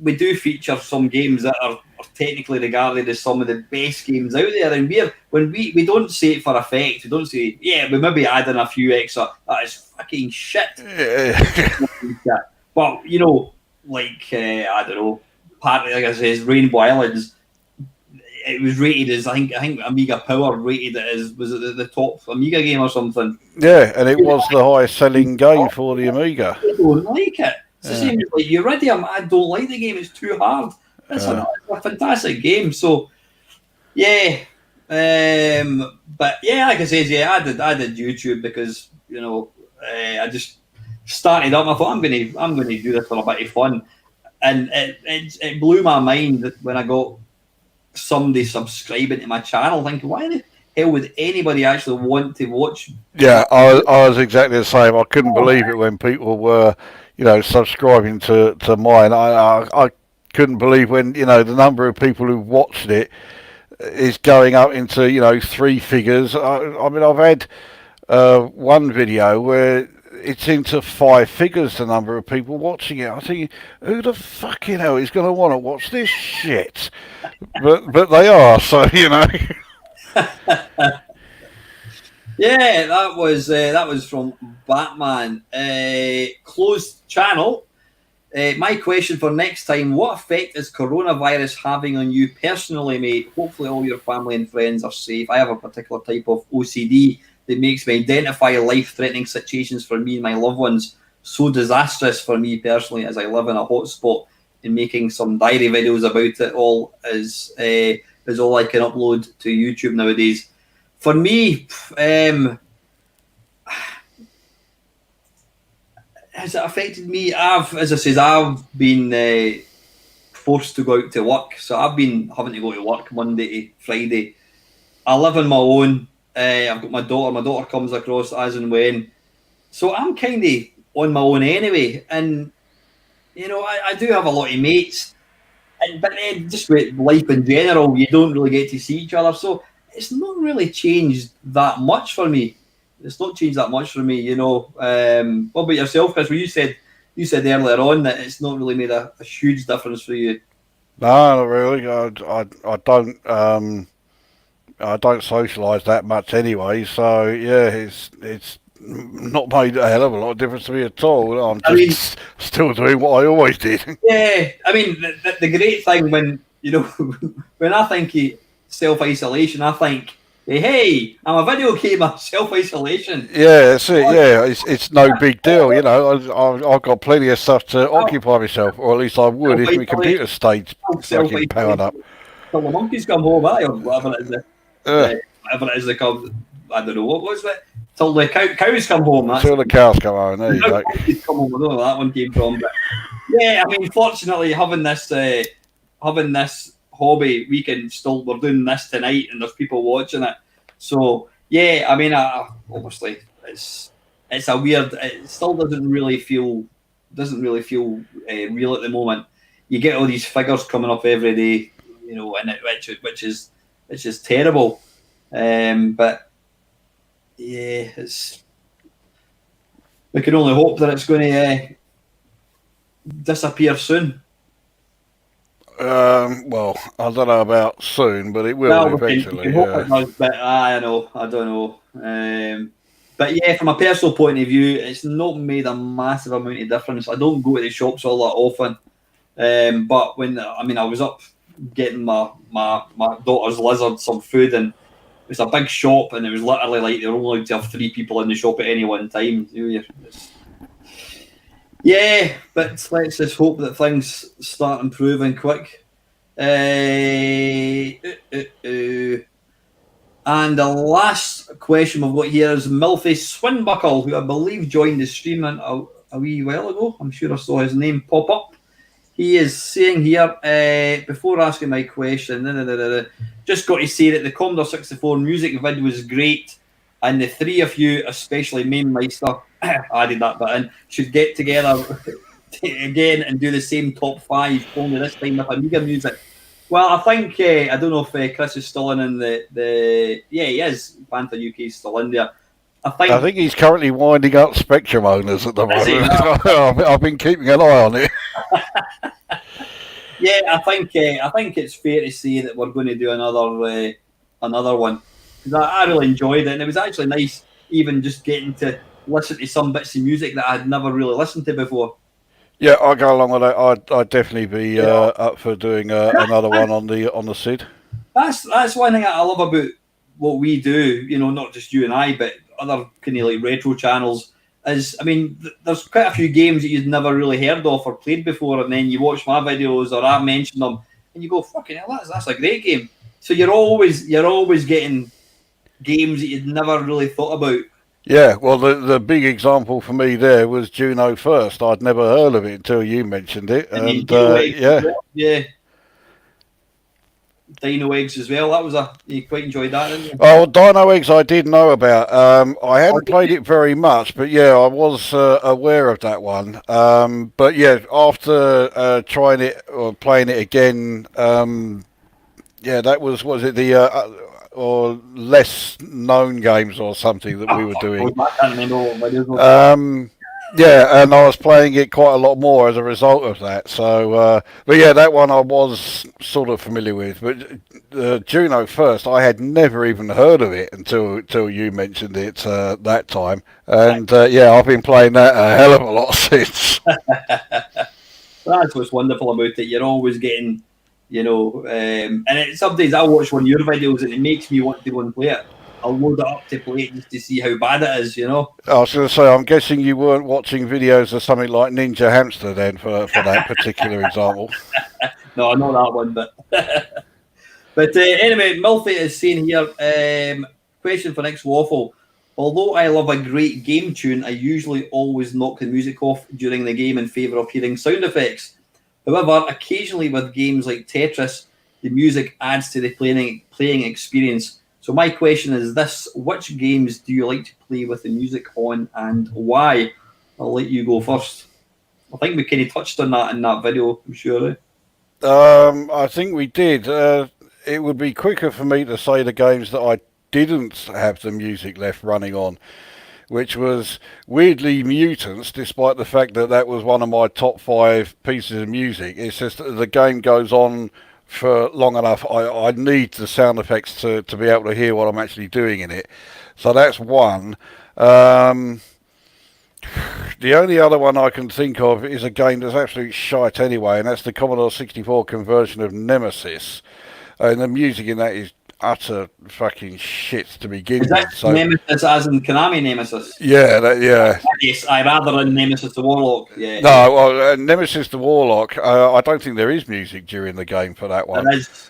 we do feature some games that are technically regarded as some of the best games out there. And we don't say it for effect. We don't say, yeah, we maybe add in a few extra. That is fucking shit. Yeah. But like I don't know, partly like I says, Rainbow Islands. It was rated as I think Amiga Power rated it as was it the top Amiga game or something. Yeah, and it was the highest selling game for the Amiga. I don't like it. It's the same as like Uridium. I don't like the game. It's too hard. It's a fantastic game. So yeah, but yeah, like I said, yeah, I did YouTube because I just started up. I thought I'm gonna do this for a bit of fun, and it blew my mind when I got somebody subscribing to my channel, thinking, why the hell would anybody actually want to watch? Yeah, I was exactly the same. I couldn't believe it when people were, subscribing to mine. I couldn't believe when, the number of people who watched it is going up into, three figures. I mean, I've had one video where it's into five figures, the number of people watching it. I think, who the fucking hell is going to want to watch this shit? But they are, so, Yeah, that was from Batman. Closed channel. My question for next time: what effect is coronavirus having on you personally, mate? Hopefully, all your family and friends are safe. I have a particular type of OCD that makes me identify life-threatening situations for me and my loved ones. So disastrous for me personally, as I live in a hotspot, and making some diary videos about it all is all I can upload to YouTube nowadays. For me, has it affected me? As I said, I've been forced to go out to work, so I've been having to go to work Monday to Friday. I live on my own. I've got my daughter. My daughter comes across as and when, so I'm kind of on my own anyway. And I do have a lot of mates, but then just with life in general, you don't really get to see each other. So it's not really changed that much for me. It's not changed that much for me. What about yourself, Chris? Well, you said earlier on that it's not really made a huge difference for you. No, not really. I don't socialise that much anyway. So yeah, it's not made a hell of a lot of difference to me at all. I'm I mean, just still doing what I always did. yeah. I mean, the great thing when when I think of self isolation, I think, hey, I'm a video gamer, self isolation. Yeah, that's it. Yeah, it's no big deal. I've got plenty of stuff to occupy myself, or at least I would if my computer stayed Self fucking powered isolation up. till the monkeys come home, or whatever it is. Uh, Whatever it is they come. I don't know what was it. Till the cows come home. That's Until the cows come home. There you go. monkeys come home. I don't know where that one came from, but yeah, I mean, fortunately, having this hobby, we're doing this tonight, and there's people watching it. So yeah, I mean, obviously, it's a weird. It still doesn't really feel real at the moment. You get all these figures coming up every day, and which is terrible. But yeah, we can only hope that it's going to disappear soon. Well, I don't know about soon, but it will Well, eventually. we can hope it does, but I don't know. But yeah, from a personal point of view, it's not made a massive amount of difference. I don't go to the shops all that often, but I was up getting my daughter's lizard some food, and it was a big shop, and it was literally like they were only allowed to have 3 people in the shop at any one time. Yeah, but let's just hope that things start improving quick. And the last question we've got here is Milfy Swinbuckle, who I believe joined the stream a wee while ago. I'm sure I saw his name pop up. He is saying here, before asking my question, just got to say that the Commodore 64 music vid was great, and the 3 of you, especially Mamemeister, added that bit in, should get together again and do the same top 5, only this time with Amiga music. Well, I think, I don't know if Chris is still in the yeah, he is. Panther UK is still in there. I think he's currently winding up Spectrum owners at the moment. I've been keeping an eye on it. Yeah, I think it's fair to say that we're going to do another one, because I really enjoyed it, and it was actually nice even just getting to listen to some bits of music that I had never really listened to before. Yeah, I'll go along with that. I'd definitely be up for doing another one on the SID. That's one thing I love about what we do. Not just you and I, but other kind of like retro channels. Is, I mean, there's quite a few games that you'd never really heard of or played before, and then you watch my videos or I mention them, and you go, "Fucking hell, that's a great game." So you're always getting games that you'd never really thought about. Yeah, well, the big example for me there was Juno First. I'd never heard of it until you mentioned it, and yeah. Dino Eggs as well. You quite enjoyed that, didn't you? Oh, Dino Eggs I did know about. I hadn't played it very much, but yeah, I was aware of that one. But yeah, after trying it or playing it again, yeah, that was it the or less known games or something that we were doing. I can't remember. Yeah, and I was playing it quite a lot more as a result of that. So, but yeah, that one I was sort of familiar with. But Juno First, I had never even heard of it until you mentioned it that time. And yeah, I've been playing that a hell of a lot since. That's what's wonderful about it. You're always getting, and sometimes I watch one of your videos and it makes me want to go and play it. I'll load it up to play it just to see how bad it is, I was going to say, I'm guessing you weren't watching videos of something like Ninja Hamster then for that particular example. No, not that one, but but anyway, Milfy is saying here, question for next waffle. Although I love a great game tune, I usually always knock the music off during the game in favour of hearing sound effects. However, occasionally with games like Tetris, the music adds to the playing experience. So my question is this: which games do you like to play with the music on, and why? I'll let you go first. I think we kind of touched on that in that video, I'm sure. I think we did. It would be quicker for me to say the games that I didn't have the music left running on, which was weirdly Mutants, despite the fact that that was one of my top 5 pieces of music. It's just that the game goes on for long enough. I need the sound effects to be able to hear what I'm actually doing in it. So that's one. The only other one I can think of is a game that's absolute shite anyway, and that's the Commodore 64 conversion of Nemesis. And the music in that is utter fucking shit to begin Is that with. So, Nemesis as in Konami Nemesis? yeah. Yes, I rather than Nemesis the Warlock. Yeah. No, well, Nemesis the Warlock, I don't think there is music during the game for that one. There is.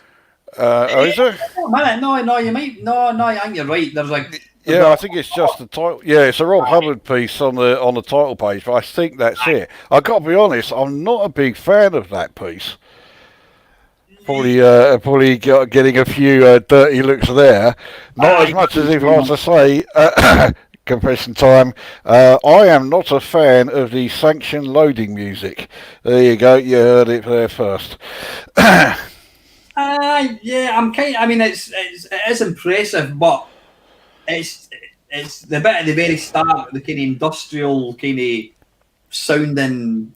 Oh, is there? No, you might. No, I think you're right. There's like. Yeah, I think it's just the title. Yeah, it's a Rob Hubbard piece on the title page, but I think that's it. I've got to be honest, I'm not a big fan of that piece. Probably getting a few dirty looks there. Not as much as if I was to say, confession time, I am not a fan of the sanction loading music. There you go, you heard it there first. Yeah, I'm kind. I mean, it is impressive, but it's the bit at the very start, the kind of industrial kind of sounding,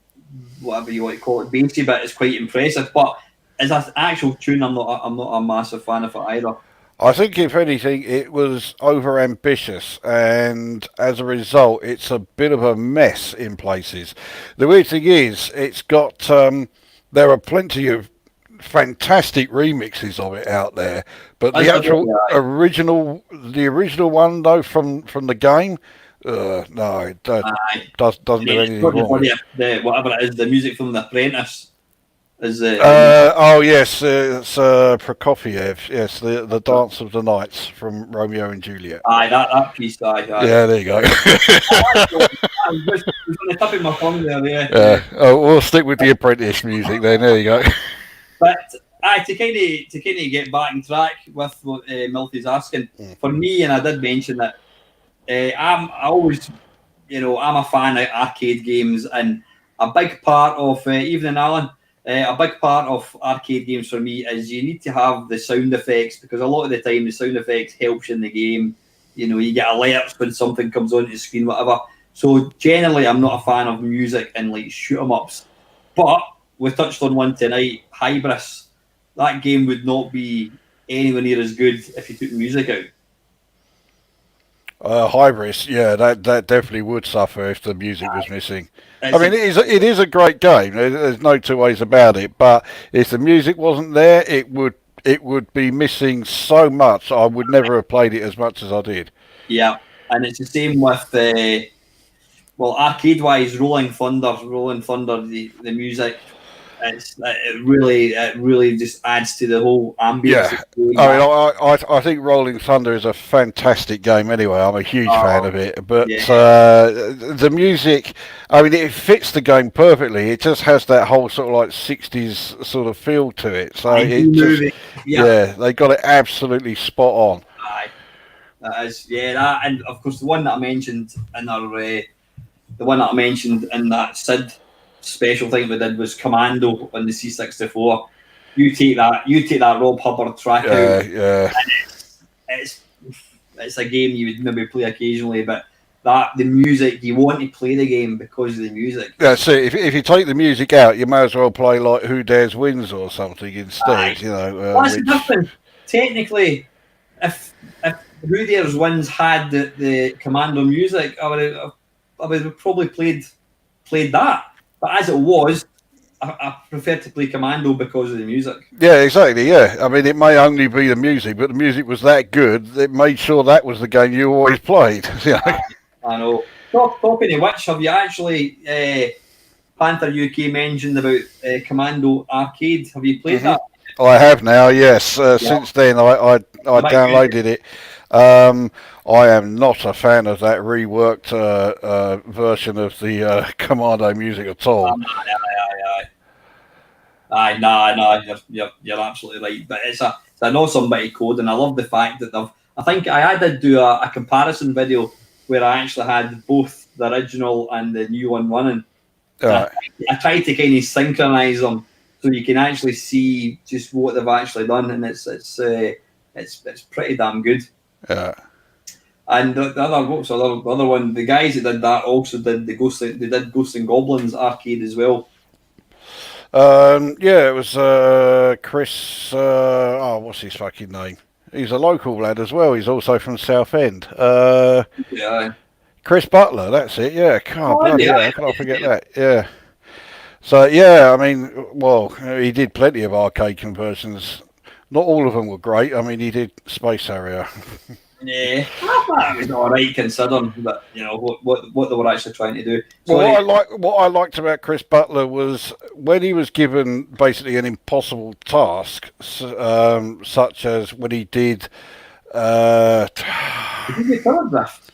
whatever you want to call it, bassy bit is quite impressive. But as an actual tune, I'm not a massive fan of it either. I think, if anything, it was over ambitious, and as a result, it's a bit of a mess in places. The weird thing is, it's got there are plenty of fantastic remixes of it out there, but the actual the original one though from the game, no, it doesn't do anything wrong. Whatever it is, the music from The Apprentice. Oh yes, it's Prokofiev. Yes, the Dance of the Nights from Romeo and Juliet. Aye, that piece. Aye. Yeah, there you go. I was on the tip of my tongue there. Yeah. We'll stick with the Apprentice music then. There you go. But to kind of get back on track with what Milty's asking, for me, and I did mention that I'm a fan of arcade games, and a big part of Evening Alan. A big part of arcade games for me is you need to have the sound effects, because a lot of the time the sound effects helps you in the game. You know, you get alerts when something comes onto the screen, whatever. So generally, I'm not a fan of music and like shoot 'em ups. But we touched on one tonight, Hybris. That game would not be anywhere near as good if you took the music out. Hybris, yeah, that definitely would suffer if the music was missing. I mean, it is a great game. There's no two ways about it. But if the music wasn't there, it would be missing so much. I would never have played it as much as I did. Yeah, and it's the same with arcade-wise, Rolling Thunder, the music. It really just adds to the whole ambience. Yeah, I think Rolling Thunder is a fantastic game anyway. I'm a huge fan of it. But the music, I mean, it fits the game perfectly. It just has that whole sort of like 60s sort of feel to it. So they got it absolutely spot on. Aye, that is, that, and of course the one that I mentioned in that SID special thing we did was Commando on the C64. You take that Rob Hubbard track out. Yeah. It's a game you would maybe play occasionally, but the music, you want to play the game because of the music. That's it. If you take the music out, you may as well play like Who Dares Wins or something instead. You know. That's different. Technically, if Who Dares Wins had the Commando music, I would have probably played that. But as it was, I prefer to play Commando because of the music. Yeah, exactly, yeah. I mean, it may only be the music, but the music was that good, it made sure that was the game you always played. You know? I know. Talking of which, have you actually, Panther UK mentioned about Commando Arcade? Have you played that? I have now, yes. Since then, I downloaded it. I am not a fan of that reworked version of the Commando music at all. Aye, nah, you're absolutely right. But it's an awesome bit of code, and I love the fact that they've. I think I did do a comparison video where I actually had both the original and the new one running, and Uh, I tried to kind of synchronize them so you can actually see just what they've actually done, and it's pretty damn good. yeah. And the other one, the guys that did that also did they did Ghosts and Goblins arcade as well. Yeah, it was Chris. What's his fucking name? He's a local lad as well. He's also from Southend. Yeah. Chris Butler. That's it. Yeah. God, Oh, bloody yeah. hell, how can I forget that? Yeah. So yeah, I mean, well, he did plenty of arcade conversions. Not all of them were great. I mean, he did Space Harrier. Yeah, I thought it was all right considering that what they were actually trying to do. Well, Sorry, what I liked about Chris Butler was when he was given basically an impossible task, such as when he did. did you telegraph?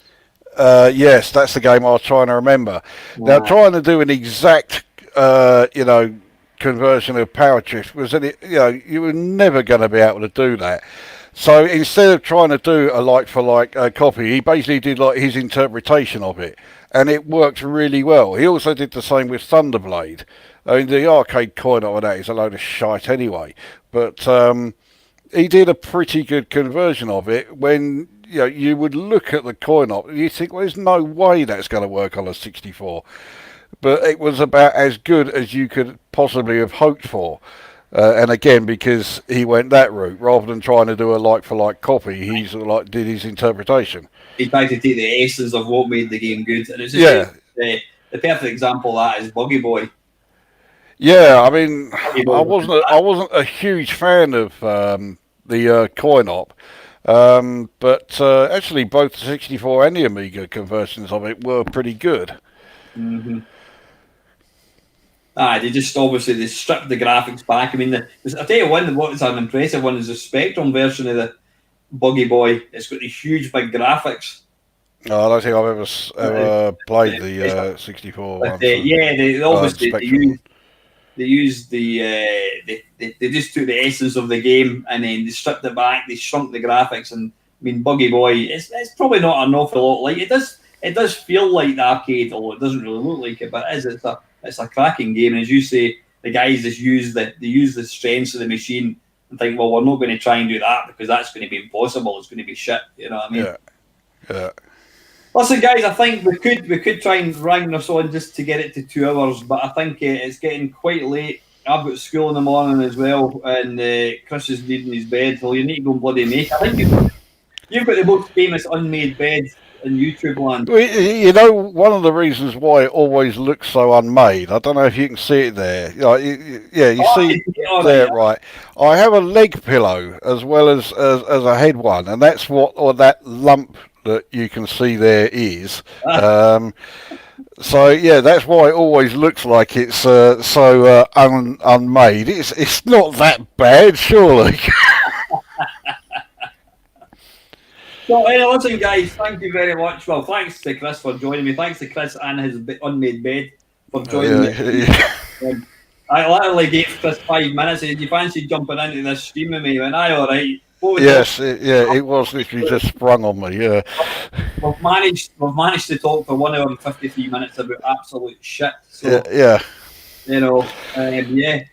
Yes, that's the game I was trying to remember. Now, Nah. trying to do an exact, conversion of Power Trip was, you were never going to be able to do that. So instead of trying to do a like for like copy, he basically did like his interpretation of it, and it worked really well. He also did the same with Thunderblade. I mean, the arcade coin of that is a load of shite anyway, but he did a pretty good conversion of it. When you would look at the coin op, you think, well, there's no way that's going to work on a 64, but it was about as good as you could possibly have hoped for. And again, because he went that route rather than trying to do a like for like copy, he sort of like did his interpretation. He tried to take the essence of what made the game good, and it's just Yeah, the perfect example of that is Buggy Boy. yeah. I mean, Buggy Boy was I wasn't a huge fan of the coin op, but actually both the 64 and the Amiga conversions of it were pretty good. mm-hmm. They just obviously they stripped the graphics back. I mean, I'll tell you one. What was an impressive one is the Spectrum version of the Buggy Boy. It's got the huge big graphics. No, I don't think I've ever played the 64 one. Yeah, they obviously Spectrum. they used they just took the essence of the game and then they stripped it back. They shrunk the graphics, and I mean, Buggy Boy. It's probably not an awful lot like it does. It does feel like the arcade, although it doesn't really look like it. But it's a cracking game, and as you say, the guys just use the strengths of the machine and think, well, we're not going to try and do that because that's going to be impossible. It's going to be shit. You know what I mean? Yeah, yeah. Listen, guys, I think we could try and rang this on just to get it to 2 hours, but I think it's getting quite late. I've got school in the morning as well, and Chris is needing his bed. Well, you need to go and bloody make it. I think you've got the most famous unmade bed in YouTube land. Well, one of the reasons why it always looks so unmade, I don't know if you can see it there. You see there, right? I have a leg pillow as well as a head one, and that's that lump that you can see there is. So yeah, that's why it always looks like it's so unmade. It's not that bad, surely. So, listen, guys, thank you very much. Well, thanks to Chris for joining me. Thanks to Chris and his unmade bed for joining me. Yeah. I literally gave Chris 5 minutes. He said, "Do you fancy jumping into this stream with me?" He went, "Aye, all right." Yes, it was literally just sprung on me. Yeah. We've managed to talk for 1 hour and 53 minutes about absolute shit. So, yeah. Yeah.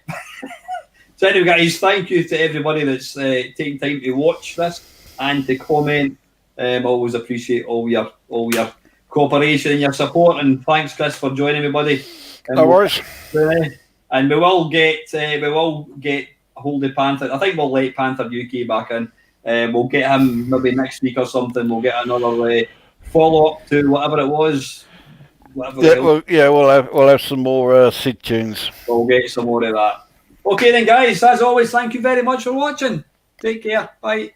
So anyway, guys, thank you to everybody that's taking time to watch this and to comment. Always appreciate all your cooperation and your support. And thanks, Chris, for joining me, buddy. No worries. And we will get hold of Panther. I think we'll let Panther UK back in. We'll get him maybe next week or something. We'll get another follow up to whatever it was. We'll have some more Sid tunes. We'll get some more of that. Okay then, guys. As always, thank you very much for watching. Take care. Bye.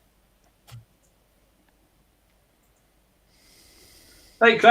Right, Chris.